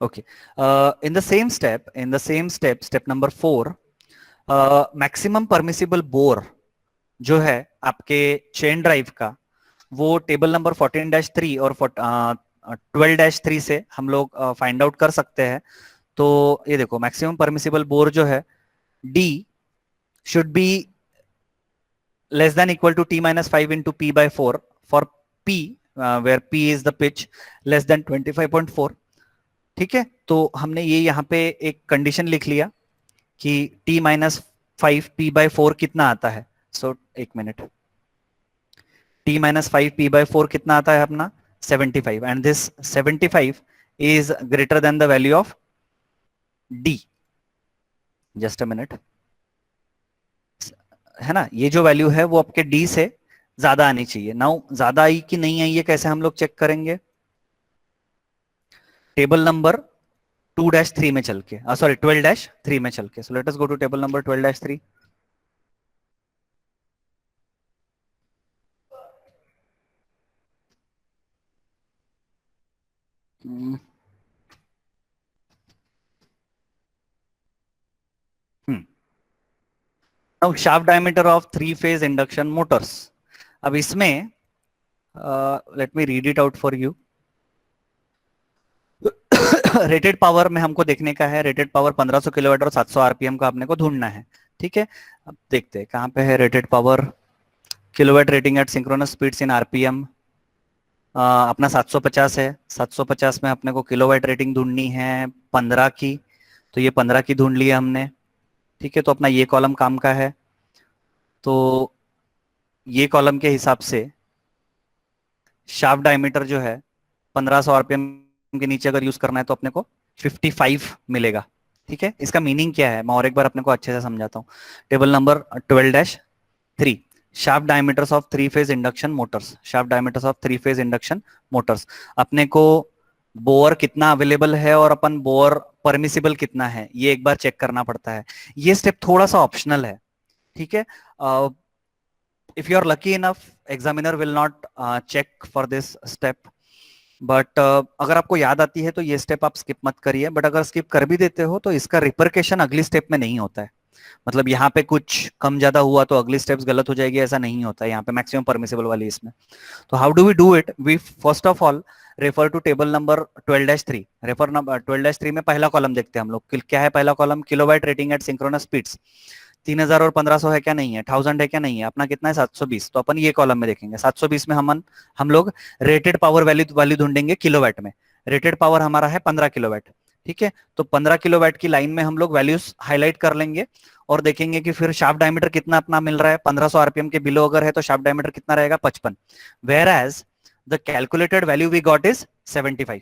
Okay. In the same step, step number 4, maximum permissible bore जो है आपके चेन ड्राइव का, वो टेबल नंबर 14-3 और 12-3 से हम लोग फाइंड आउट कर सकते हैं। तो ये देखो, मैक्सिमम परमिसिबल बोर जो है D should be less than equal to t-5 into p/4 for P, where P is the pitch, less than 25.4। ठीक है, तो हमने ये यहाँ पे एक कंडीशन लिख लिया कि t-5 p/4 कितना आता है। सो एक मिनट, t-5 p/4 कितना आता है अपना 75, and this 75 is greater than the value of d। Just a minute, है ना, ये जो वैल्यू है वो आपके d से ज्यादा आनी चाहिए। नाउ ज्यादा आई कि नहीं आई है कैसे हम लोग चेक करेंगे, टेबल नंबर 2-3 में चल के, सॉरी 12-3 में चल के। So let us go to table number 12-3। Now shaft diameter of 3-phase induction motors. अब इसमें let me read it out for you. Rated power में हमको देखने का है, रेटेड पावर 1500 किलोवाट और 700 आरपीएम का अपने को ढूंढना है। ठीक है, अब देखते हैं कहाँ पे है rated power, kilowatt rating at synchronous speeds in RPM. अपना 750 है, 750 में अपने को किलोवाट रेटिंग ढूंढनी है 15 की, तो ये 15 की ढूंढ ली हमने। ठीक है, तो अपना ये कॉलम काम का है। तो ये कॉलम के हिसाब से शाफ्ट डायमीटर जो है 1500 आरपीएम के नीचे अगर यूज करना है तो अपने को 55 मिलेगा। ठीक है, इसका मीनिंग क्या है मैं और एक बार अपने को अच्छे से समझाता हूँ। Table number 12-3, shaft diameters of 3-phase induction Motors, shaft diameters of 3-phase induction Motors. अपने को बोअर कितना अवेलेबल है और अपन बोअर परमिसिबल कितना है ये एक बार चेक करना पड़ता है। ये स्टेप थोड़ा सा ऑप्शनल है। ठीक है, if you are lucky enough, examiner will not check for this step, but अगर आपको याद आती है तो ये स्टेप आप स्किप मत करिए। बट अगर स्किप कर भी देते हो तो इसका रिपरकेशन अगली स्टेप में नहीं होता है। मतलब यहाँ पे कुछ कम ज्यादा हुआ तो अगली स्टेप्स गलत हो जाएगी, ऐसा नहीं होता है यहाँ पे मैक्सिमम परमिसिबल वाली इसमें। तो how do we do it, we first of all refer to table number 12-3। Refer number 12-3 में पहला कॉलम देखते हैं हम लोग। क्या है पहला column, kilowatt rating at synchronous speeds. 3000 और 1500 है क्या नहीं है, 1000 है क्या नहीं है, अपना कितना है 720। तो अपन ये कॉलम में देखेंगे 720 में हम लोग रेटेड पावर वैल्यू ढूंढेंगे किलोवाट में। रेटेड पावर हमारा है 15 किलोवाट, ठीक है, तो 15 किलोवाट की लाइन में हम लोग वैल्यूज हाईलाइट कर लेंगे और देखेंगे कि फिर शाफ्ट डायमीटर कितना अपना मिल रहा है। 1500 आरपीएम के बिलो अगर है तो शाफ्ट डायमीटर कितना रहेगा, 55। Whereas the calculated value we got is 75।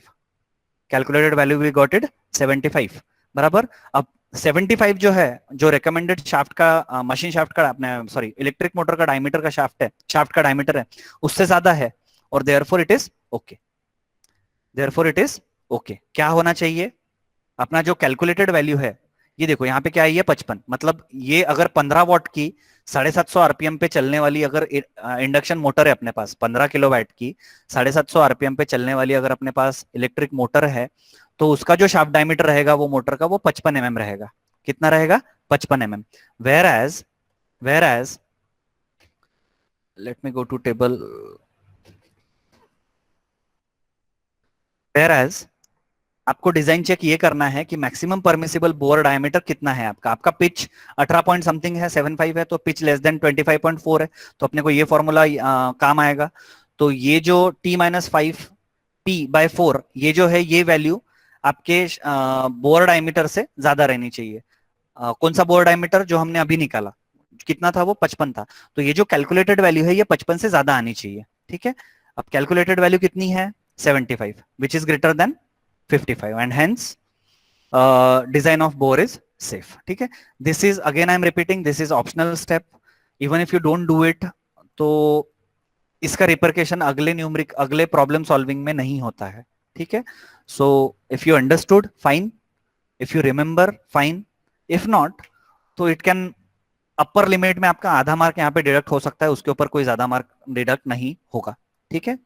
Calculated value we got it 75 बराबर। अब 75 जो है, जो रिकमेंडेड शाफ्ट का मशीन शाफ्ट का अपने सॉरी इलेक्ट्रिक मोटर का डायमीटर का शाफ्ट है, शाफ्ट का डायमीटर है, उससे ज्यादा है और therefore it is okay. Therefore it is okay. क्या होना चाहिए अपना जो कैलकुलेटेड वैल्यू है, ये देखो यहाँ पे क्या है, ये 55, मतलब ये अगर 15 वॉट की 750 आरपीएम पे चलने वाली अगर इंडक्शन मोटर है अपने पास, 15 किलोवाट की 750 आरपीएम पे चलने वाली अगर अपने पास इलेक्ट्रिक मोटर है, तो उसका जो शाफ्ट डायमीटर रहेगा वो मोटर का वो 55 mm रहेगा। कितना रहेगा, 55 mm। Whereas let me go to table. Whereas आपको डिजाइन चेक ये करना है कि मैक्सिमम परमिसिबल बोर डायमीटर कितना है आपका। आपका पिच 18 पॉइंट समथिंग है, 75 है, तो पिच लेस देन 25.4 है, तो अपने को ये फॉर्मूला काम आएगा। तो ये जो T-5 P/4 ये जो है, ये वैल्यू आपके बोर डायमीटर से ज्यादा रहनी चाहिए। कौन सा बोर डायमीटर जो हमने अभी निकाला, कितना था वो 55 था, तो ये जो कैलकुलेटेड वैल्यू है ये 55 से ज्यादा आनी चाहिए। ठीक है, अब कैलकुलेटेड वैल्यू कितनी है, 75, which is greater than 55 and hence design of bore is safe। ठीक है, this is again I am repeating, this is optional step, even if you don't do it तो इसका रिपरकेशन अगले न्यूमरिक अगले problem solving में नहीं होता है। ठीक है, so if you understood fine, if you remember fine, if not तो इट कैन अपर लिमिट में आपका आधा मार्क यहाँ पे डिडक्ट हो सकता है, उसके ऊपर कोई ज्यादा मार्क डिडक्ट नहीं होगा। ठीक है,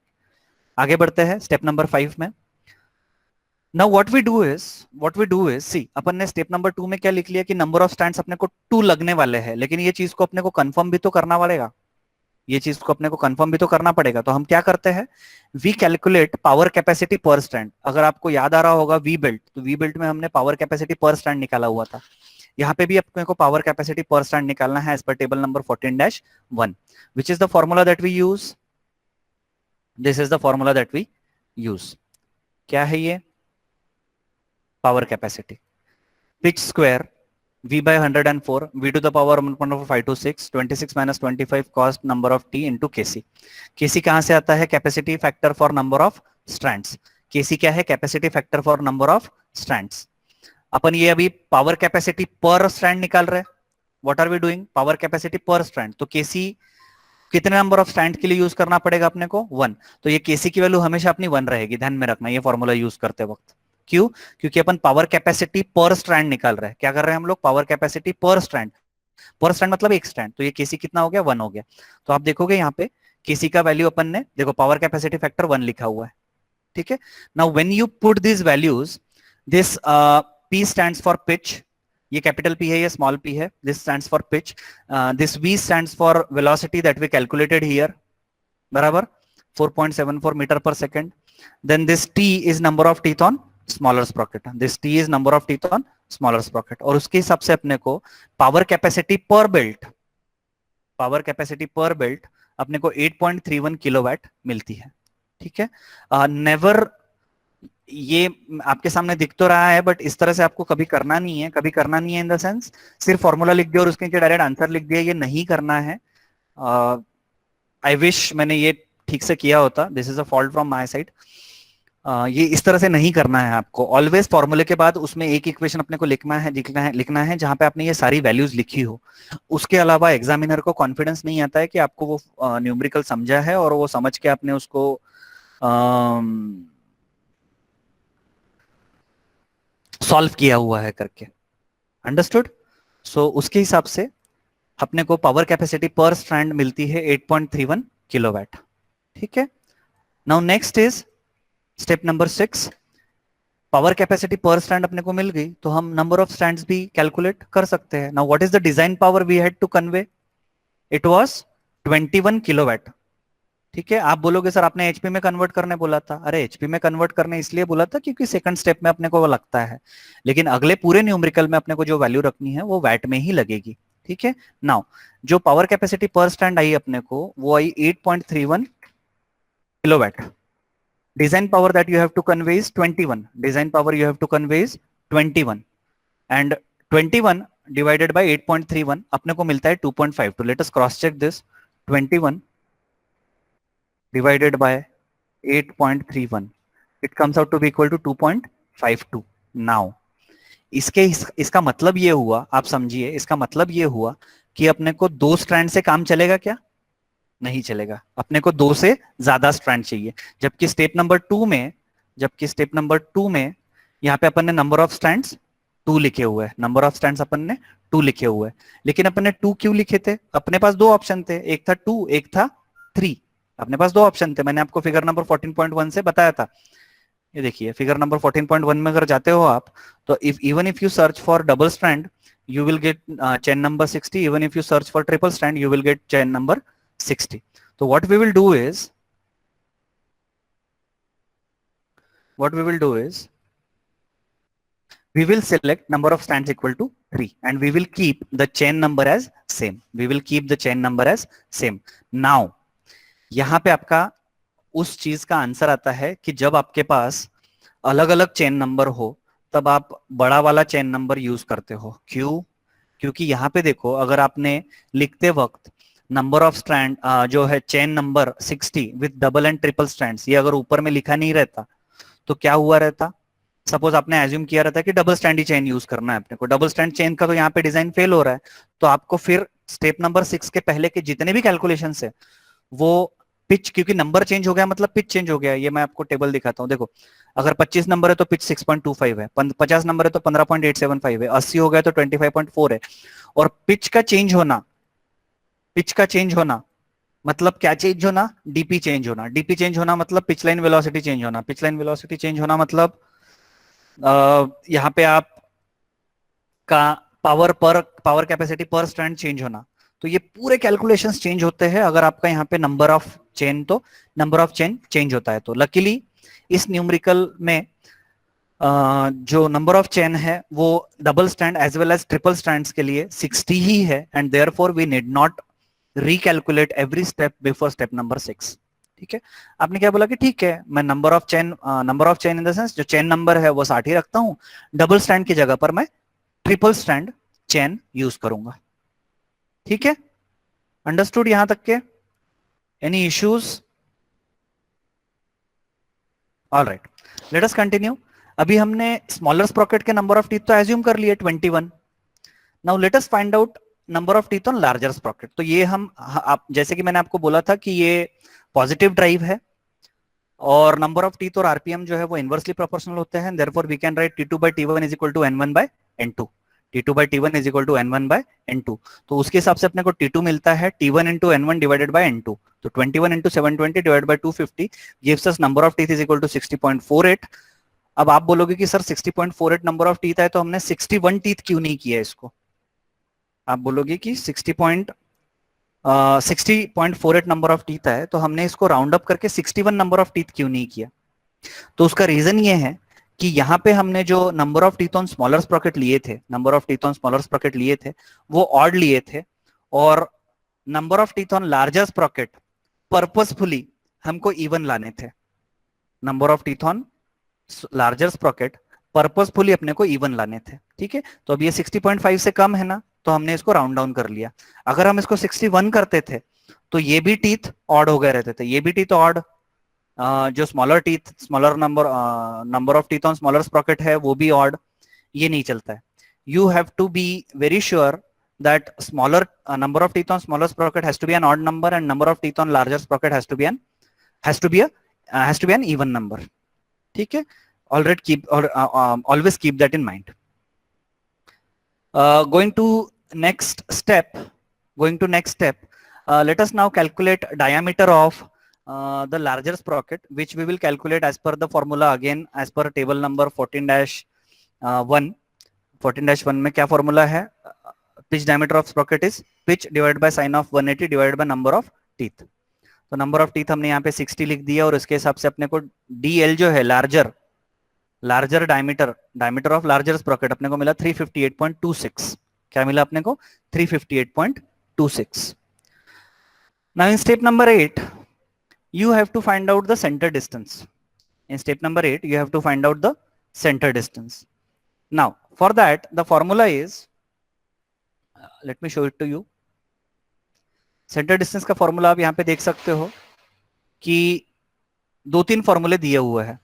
आगे बढ़ते हैं स्टेप नंबर 5 में। Now what we do is see, अपन ने स्टेप नंबर 2 में क्या लिख लिया कि नंबर ऑफ स्टैंड्स अपने को 2 लगने वाले हैं, लेकिन ये चीज को अपने को कंफर्म भी तो करना पड़ेगा, ये चीज को अपने को कंफर्म भी तो करना पड़ेगा। तो हम क्या करते हैं, we calculate power capacity per stand. अगर आपको याद आ रहा होगा वी बिल्ट, तो वी बिल्ट में हमने पावर कैपेसिटी पर स्टैंड निकाला हुआ था। यहाँ पे भी अपने को पावर कैपेसिटी पर स्टैंड निकालना है as per table number 14-1, which is the formula that we use. This is the formula that we use. क्या है ये, power capacity pitch square V by 104 V to the power 1.526 26 minus 25 cost number of T into Kc। Kc कहां से आता है, capacity factor for number of strands. Kc क्या है, capacity factor for number of strands. अपन ये अभी power capacity per strand निकाल रहे हैं। What are we doing, power capacity per strand. तो Kc कितने नंबर ऑफ स्ट्रैंड के लिए यूज करना पड़ेगा अपने को, 1। तो ये Kc की वैल्यू हमेशा अपनी 1 रहेगी, ध्यान में रखना ये फॉर्मूला यूज करते वक्त। क्यों, क्योंकि अपन पावर कैपेसिटी पर स्ट्रैंड निकाल रहे हैं। क्या कर रहे हैं हम लोग, पावर कैपेसिटी पर स्ट्रैंड। पर स्ट्रैंड मतलब एक स्ट्रैंड, तो ये केसी कितना हो गया, 1 हो गया। तो आप देखोगे यहाँ पे केसी का वैल्यू अपन ने देखो पावर कैपेसिटी फैक्टर 1 लिखा हुआ है। ठीक है, now when you put this values, this P stands for pitch, ये कैपिटल P है, ये स्मॉल p है, दिस स्टैंड्स फॉर पिच, दिस V stands for velocity that we calculated here, बराबर 4.74 metre per second. Then this T is number of teeth on smaller sprocket, this T is number of teeth on smaller sprocket. और उसके हिसाब से अपने को power capacity per belt, power capacity per belt अपने को 8.31 kilowatt मिलती है। ठीक है, नेवर, ये आपके सामने दिख तो रहा है बट इस तरह से आपको कभी करना नहीं है, कभी करना नहीं है इन द सेंस सिर्फ फॉर्मूला लिख दिया और उसके नीचे डायरेक्ट आंसर लिख दिया, ये नहीं करना है। आई विश मैंने ये ठीक से किया होता, this is a fault from my side. ये इस तरह से नहीं करना है आपको। ऑलवेज फॉर्मूले के बाद उसमें एक इक्वेशन अपने को लिखना है जहां पे आपने ये सारी वैल्यूज लिखी हो। उसके अलावा एग्जामिनर को कॉन्फिडेंस नहीं आता है कि आपको वो न्यूमेरिकल समझा है और वो समझ के आपने उसको सॉल्व किया हुआ है करके। अंडरस्टूड, सो उसके हिसाब से अपने को पावर कैपेसिटी पर स्ट्रैंड मिलती है 8.31 किलोवाट। ठीक है, now next is step number 6। Power capacity per strand अपने को मिल गई तो हम नंबर ऑफ स्टैंड्स भी कैलकुलेट कर सकते हैं। Now what is the design power we had to convey, it was 21 kilowatt. ठीक है, आप बोलोगे सर आपने एचपी में कन्वर्ट करने बोला था। अरे एचपी में कन्वर्ट करने इसलिए बोला था क्योंकि सेकंड स्टेप में अपने को वो लगता है, लेकिन अगले पूरे न्यूमेरिकल में अपने को जो वैल्यू रखनी है वो वैट में ही लगेगी। ठीक है, नाउ जो पावर कैपेसिटी पर स्टैंड आई अपने को वो आई 8.31 kilowatt. design power that you have to convey is 21. Design power you have to convey is 21 and 21 divided by 8.31 अपने को मिलता है 2.52. Let us cross check this. 21 divided by 8.31 it comes out to be equal to 2.52. now इसका मतलब ये हुआ, आप समझिए, इसका मतलब ये हुआ कि अपने को 2 स्ट्रैंड से काम चलेगा क्या? नहीं चलेगा, अपने को 2 से ज्यादा स्ट्रैंड चाहिए। जबकि स्टेप नंबर 2 में यहाँ पे अपन ने नंबर ऑफ स्ट्रैंड्स 2 लिखे हुए हैं, नंबर ऑफ स्ट्रैंड्स अपन ने 2 लिखे हुए हैं। लेकिन अपन ने 2 क्यों लिखे थे? अपने पास 2 ऑप्शन थे, एक था 2, एक था 3। अपने पास 2 ऑप्शन थे, मैंने आपको फिगर नंबर 14.1 से बताया था। ये देखिए फिगर नंबर 14.1 में अगर जाते हो आप, तो even if you search for double strand you will get chain number 60. Even if you search for triple strand, you will get chain number 60. So what we will do is we will select number of strands equal to 3 and we will keep the chain number as same. Now यहाँ पे आपका उस चीज का answer आता है कि जब आपके पास अलग अलग चेन नंबर हो तब आप बड़ा वाला चेन नंबर यूज करते हो। क्यों? क्योंकि यहाँ पे देखो, अगर आपने लिखते वक्त नंबर ऑफ स्ट्रैंड जो है chain number 60 with double and triple strands, ये अगर ऊपर में लिखा नहीं रहता तो क्या हुआ रहता? सपोज आपने एज्यूम किया रहता कि डबल स्टैंड ही चेन यूज करना है अपने को, डबल स्टैंड चेन का तो यहाँ पे डिजाइन फेल हो रहा है, तो आपको फिर स्टेप नंबर 6 के पहले के जितने भी कैलकुलेशन है वो पिच, क्योंकि नंबर चेंज हो गया मतलब पिच चेंज हो गया। ये मैं आपको टेबल दिखाता हूँ, देखो अगर 25 नंबर है तो पिच 6.25 है, 50 नंबर है तो 15.875 है, 80 हो गया तो 25.4 है। और पिच का चेंज होना मतलब क्या चेंज होना? डीपी चेंज होना। डीपी चेंज होना मतलब पिच लाइन वेलोसिटी चेंज होना। पिच लाइन वेलोसिटी चेंज होना मतलब यहाँ पे आप का power capacity per strand change होना। तो ये पूरे कैलकुलेशंस चेंज होते हैं अगर आपका यहाँ पे नंबर ऑफ चेन चेंज होता है। तो लकीली इस न्यूमेरिकल में जो नंबर ऑफ चेन है वो double strand as well as triple strands के लिए 60 ही है and therefore we need not recalculate every step before step number 6। ठीक है, आपने क्या बोला कि ठीक है मैं number of chain in the sense जो चेन नंबर है वो 60 ही रखता हूं, डबल स्टैंड की जगह पर मैं ट्रिपल स्टैंड चेन यूज करूंगा। ठीक है, अंडरस्टूड यहां तक के? Any issues? ऑलराइट, लेट अस कंटिन्यू। अभी हमने स्मॉलर स्प्रॉकेट के नंबर ऑफ टीथ तो एज्यूम कर लिए 21। Now let us find out number of teeth on larger Sprocket. तो ये हम जैसे कि मैंने आपको बोला था कि ये पॉजिटिव ड्राइव है और नंबर ऑफ टीथ और आरपीएम जो है वो इनवर्सली प्रोपोर्शनल होते हैं। Therefore we can write T2 by T1 is equal to N1 by N2। T2 by T1 is equal to N1 by N2। तो उसके हिसाब से अपने को T2 मिलता है T1 into N1 divided by N2। तो 21 into 720 divided by 250 gives us number of teeth is equal to 60.48। अब आप बोलोगे कि सर 60.48 नंबर ऑफ टीथ है तो हमने 61 टीथ क्यों नहीं किया इसको? आप बोलोगे कि 60.48 नंबर ऑफ टीथ है तो हमने इसको राउंड अप करके 61 नंबर ऑफ टीथ क्यों नहीं किया? तो उसका रीजन ये है कि यहाँ पे हमने जो number of teeth on smaller Sprocket लिए थे वो ऑड लिए थे और number of teeth on larger Sprocket purposefully हमको इवन लाने थे। Number of teeth on larger Sprocket purposefully अपने को इवन लाने थे। ठीक है, तो अब ये 60.5 से कम है ना, तो हमने इसको राउंड डाउन कर लिया। अगर हम इसको 61 करते थे तो ये भी टीथ ऑड हो गए रहते थे, ये भी टीथ ऑड, जो smaller number of teeth on smaller sprocket है वो भी ऑड, ये नहीं चलता है। You have to be very sure that number of teeth on smaller sprocket has to be an odd number and number of teeth on larger sprocket has to be an even number. ठीक है, always keep that in mind. Going to next step, let us now calculate diameter of the larger sprocket, which we will calculate as per the formula again as per table number 14-1। 14-1 में क्या formula है? pitch diameter of sprocket is pitch divided by sin of 180 divided by number of teeth। तो number of teeth हमने यहाँ पे 60 लिख दिया और इसके हिसाब से अपने को DL जो है larger diameter of larger sprocket अपने को मिला 358.26। क्या मिला अपने को? 358.26। Now in step number 8 you have to find out the center distance। In step number 8, you have to find out the center distance. Now, for that, the formula is, let me show it to you. Center distance का formula आप यहाँ पे देख सकते हो कि 2-3 फॉर्मूले दिए हुए हैं,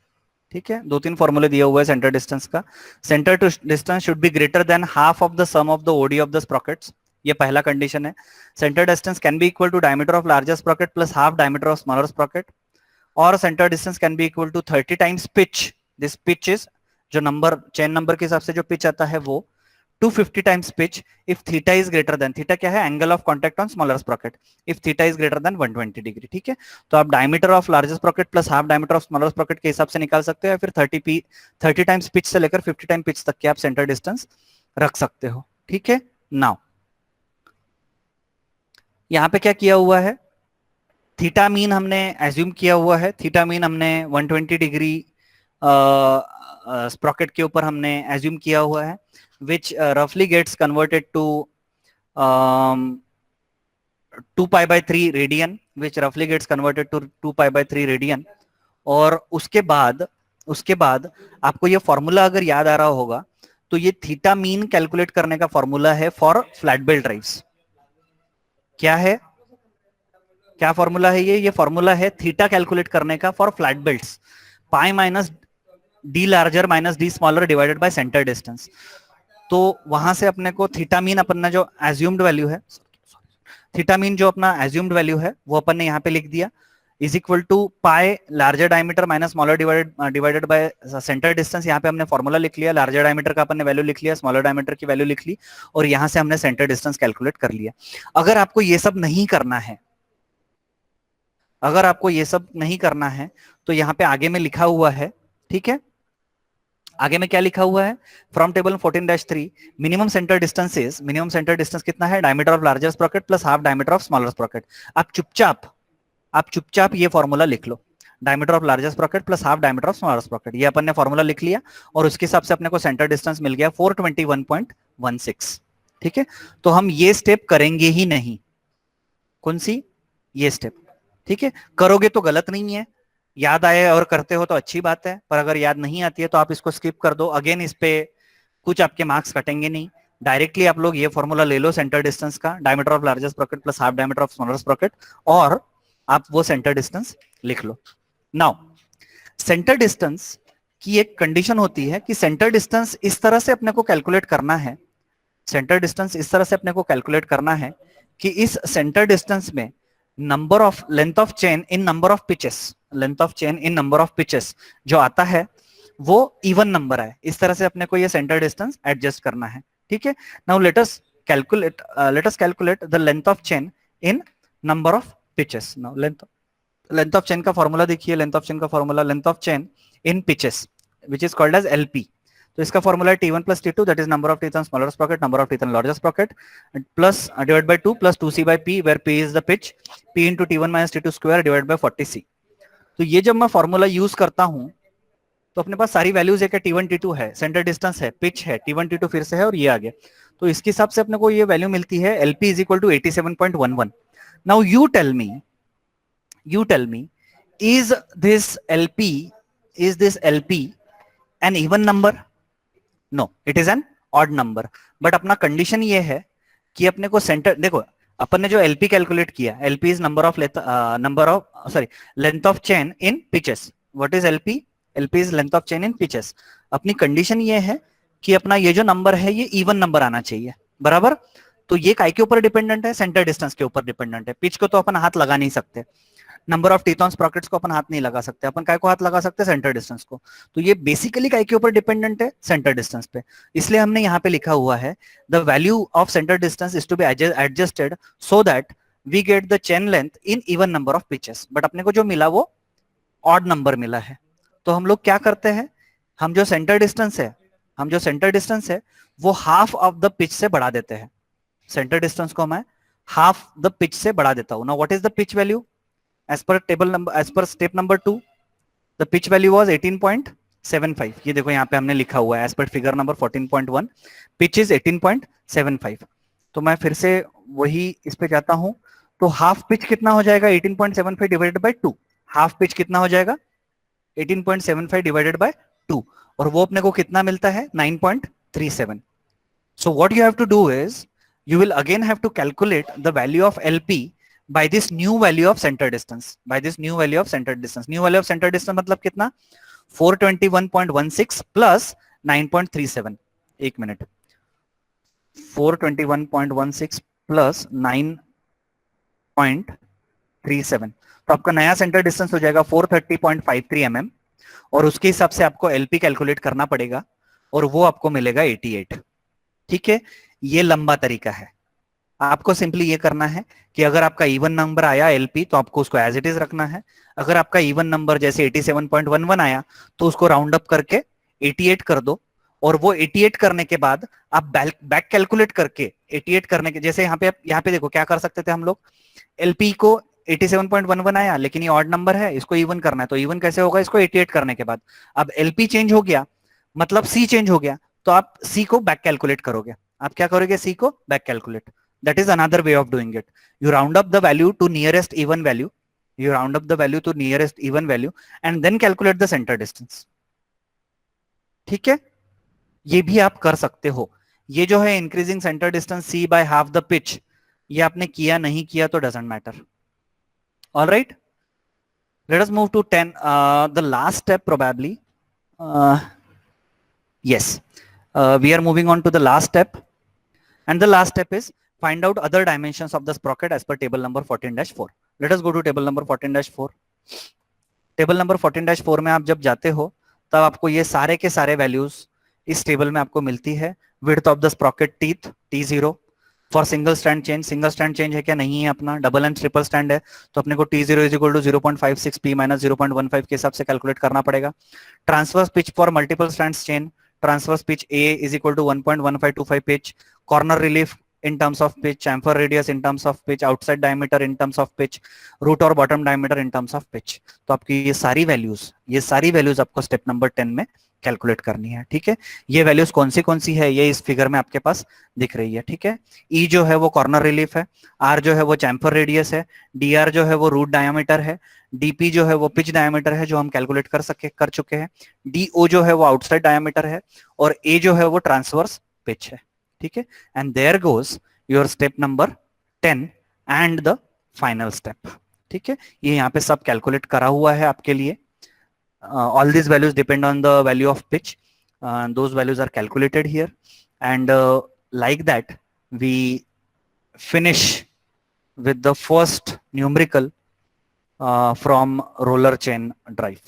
ठीक है, 2-3 फॉर्मूले दिए हुए हैं सेंटर डिस्टेंस का. Centre to distance should be greater than half of the sum of the OD of the sprockets. ये पहला कंडीशन है. Centre distance can be equal to diameter of larger sprocket plus half diameter of smaller sprocket, और centre distance can be equal to 30 times pitch. This pitch is, जो number chain number के हिसाब से जो pitch आता है वो 250 times pitch if theta is greater than, theta क्या है, angle of contact on smaller Sprocket, if theta is greater than 120 degree. ठीक है, तो आप diameter of larger sprocket plus half diameter of smaller Sprocket के हिसाब से निकाल सकते हो, या फिर 30 टाइम्स पिच से लेकर 50 टाइम पिच तक के आप सेंटर डिस्टेंस रख सकते हो. ठीक है, नाउ यहां पे क्या किया हुआ है, थीटा मीन हमने एज्यूम किया हुआ है. थीटा मीन हमने 120 डिग्री स्प्रॉकेट के ऊपर हमने एज्यूम किया हुआ है, which roughly gets converted to 2 pi by 3 radian, which roughly gets converted to 2 pi by 3 radian. और उसके बाद आपको ये फॉर्मूला अगर याद आ रहा होगा तो ये थीटा मीन कैलकुलेट करने का फॉर्मूला है फॉर फ्लैट बेल्ट ड्राइव्स. क्या है, क्या फॉर्मूला है ये फॉर्मूला है थीटा कैलकुलेट करने का for flat belts, pi minus D larger minus D smaller divided by centre distance. तो वहां से अपने को थीटा मीन अपना जो एज्यूम्ड वैल्यू है, थीटा मीन जो अपना एज्यूम्ड वैल्यू है वो अपन ने यहाँ पे लिख दिया, is equal to pi larger diameter minus smaller divided by centre distance. यहाँ पे हमने फॉर्मूला लिख लिया, लार्जर डायमीटर का अपन ने वैल्यू लिख लिया, स्मॉलर डायमीटर की वैल्यू लिख ली, और यहाँ से हमने सेंटर डिस्टेंस कैलकुलेट कर लिया. अगर आपको ये सब नहीं करना है, अगर आपको ये सब नहीं करना है तो यहाँ पे आगे में लिखा हुआ है, ठीक है, आगे में क्या लिखा हुआ है, from table 14-3 minimum centre distance is, minimum centre distance कितना है, diameter of larger sprocket plus half diameter of smaller sprocket. आप चुपचाप ये फॉर्मूला लिख लो, diameter of larger sprocket plus half diameter of smaller sprocket. ये अपन ने फॉर्मूला लिख लिया और उसके हिसाब से अपने को सेंटर डिस्टेंस मिल गया 421.16. ठीक है, तो हम ये स्टेप करेंगे ही नहीं. कौन सी, ये स्टेप. ठीक है, करोगे तो गलत नहीं है, याद आए और करते हो तो अच्छी बात है, पर अगर याद नहीं आती है तो आप इसको स्किप कर दो. अगेन इस पे कुछ आपके मार्क्स कटेंगे नहीं, डायरेक्टली आप लोग ये फॉर्मूला ले लो सेंटर डिस्टेंस का, diameter of larger sprocket plus half diameter of smaller sprocket, और आप वो सेंटर डिस्टेंस लिख लो. नाउ सेंटर डिस्टेंस की एक कंडीशन होती है कि सेंटर डिस्टेंस इस तरह से अपने को कैलकुलेट करना है, सेंटर डिस्टेंस इस तरह से अपने को कैलकुलेट करना है कि इस सेंटर डिस्टेंस में number of length of chain in number of pitches, length of chain in number of pitches जो आता है वो इवन नंबर है. इस तरह से अपने को ये सेंटर डिस्टेंस एडजस्ट करना है. ठीक है, now let us calculate the length of chain in number of pitches. Now length of chain का फॉर्मूला देखिए, लेंथ ऑफ चेन का formula, length of chain in pitches which is called as LP. तो इसका formula है T1 plus T2, that is number of teeth on smaller sprocket, number of teeth on larger sprocket, plus divide by 2 plus 2c by p, where p is the pitch, p into T1 minus T2 square divide by 40c. तो ये जब मैं formula use करता हूं तो अपने पास सारी values है कि T1 T2 है, सेंटर डिस्टेंस है, पिच है, T1 T2 फिर से है और ये आ गया. तो इसके हिसाब से अपने को ये वैल्यू मिलती है LP is equal to 87.11. Now you tell me is this LP an even number? No, it is an odd number. But अपना कंडीशन ये है कि अपने को सेंटर, देखो अपन ने जो LP कैलकुलेट किया, LP is length of chain in pitches. What is LP? LP is length of chain in pitches. अपनी कंडीशन ये है कि अपना ये जो नंबर है ये इवन नंबर आना चाहिए, बराबर. तो ये काय के ऊपर डिपेंडेंट है, सेंटर डिस्टेंस के ऊपर डिपेंडेंट है. पिच को तो अपन हाथ लगा नहीं सकते, नंबर ऑफ टीथ ऑन स्प्रॉकेट्स को अपन हाथ नहीं लगा सकते, अपन काय को हाथ लगा सकते, सेंटर डिस्टेंस को. तो ये बेसिकली काय के ऊपर डिपेंडेंट है, सेंटर डिस्टेंस पे. इसलिए हमने यहाँ पे लिखा हुआ है the value of centre distance is to be adjusted so that we get the chain length in even number of pitches. But अपने को जो मिला वो ऑड नंबर मिला है. तो हम लोग क्या करते हैं, हम जो सेंटर डिस्टेंस है वो हाफ ऑफ द पिच से बढ़ा देते हैं. सेंटर डिस्टेंस को मैं हाफ द पिच से बढ़ा देता हूं. Now what is the pitch value? As per step number 2, the pitch value was 18.75. ये देखो यहाँ पे हमने लिखा हुआ है as per figure number 14.1, pitch is 18.75. तो मैं फिर से वही इस पे जाता हूँ. तो हाफ पिच कितना हो जाएगा, 18.75 डिवाइडेड बाय 2. हाफ पिच कितना हो जाएगा, 18.75 डिवाइडेड बाय 2, और वो अपने को कितना मिलता है 9.37. So what you have to do is you will again have to calculate the value of LP by this new value of center distance. By this new value of center distance. New value of center distance मतलब कितना? 421.16 plus 9.37. एक minute. 421.16 plus 9.37. तो आपका नया centre distance हो जाएगा 430.53 mm, और उसके हिसाब से आपको LP कैलकुलेट करना पड़ेगा, और वो आपको मिलेगा 88. ठीक है, ये लंबा तरीका है. आपको सिंपली ये करना है कि अगर आपका इवन नंबर आया एलपी तो आपको उसको एज इट इज रखना है. अगर आपका इवन नंबर जैसे 87.11 आया तो उसको राउंड अप करके 88 कर दो, और वो 88 करने के बाद आप बैक कैलकुलेट करके 88 करने के, जैसे यहाँ पे देखो क्या कर सकते थे हम लोग. एलपी को 87.11 आया, लेकिन ये ऑड नंबर है, इसको इवन करना है, तो इवन कैसे होगा? इसको 88 करने के बाद. अब एलपी चेंज हो गया, मतलब सी चेंज हो गया, तो आप सी को बैक कैलकुलेट करोगे. आप क्या करोगे? सी को back calculate. That is another way of doing it. You round up the value to nearest even value. You round up the value to nearest even value and then calculate the center distance. ठीक है, ये भी आप कर सकते हो. ये जो है increasing center distance c by half the pitch, ये आपने किया नहीं किया तो doesn't matter. All right. Let us move to 10. The last step probably. Yes. We are moving on to the last step, and the last step is find out other dimensions of the sprocket as per table number 14-4. Let us go to table number 14-4. Table number 14-4 में आप जब जाते हो तब आपको ये सारे के सारे वैल्यूज इस टेबल में आपको मिलती है. Width of the Sprocket teeth T0 for single stand change. Single stand change है क्या? नहीं है अपना. डबल एंड ट्रिपल स्टैंड है तो अपने को T0 is equal to 0.56 P minus 0.15 के हिसाब से कैलकुलेट करना पड़ेगा. Transverse pitch for multiple strand chain. Transverse pitch A is equal to 1.1525 pitch. Corner relief in terms of pitch, chamfer radius in terms of pitch, outside diameter in terms of pitch, root और bottom diameter in terms of pitch. तो आपकी ये सारी values आपको step number 10 में calculate करनी है. ठीक है, ये वैल्यूज कौन सी है ये इस फिगर में आपके पास दिख रही है. ठीक है, E जो है वो कॉर्नर रिलीफ है, R जो है वो चैम्फर रेडियस है, DR जो है वो रूट डायमीटर है, DP जो है वो पिच डायमीटर है जो हम कैलकुलेट कर चुके हैं, DO जो है वो आउटसाइड डायमीटर है, और A जो है वो ट्रांसवर्स पिच है. ठीक है, and there goes your step number 10 and the final step. ठीक है, ये यहाँ पे सब कैलकुलेट करा हुआ है आपके लिए. All this values depend on the value of pitch. Those values are calculated here, and like that we finish with the first numerical from roller chain drive.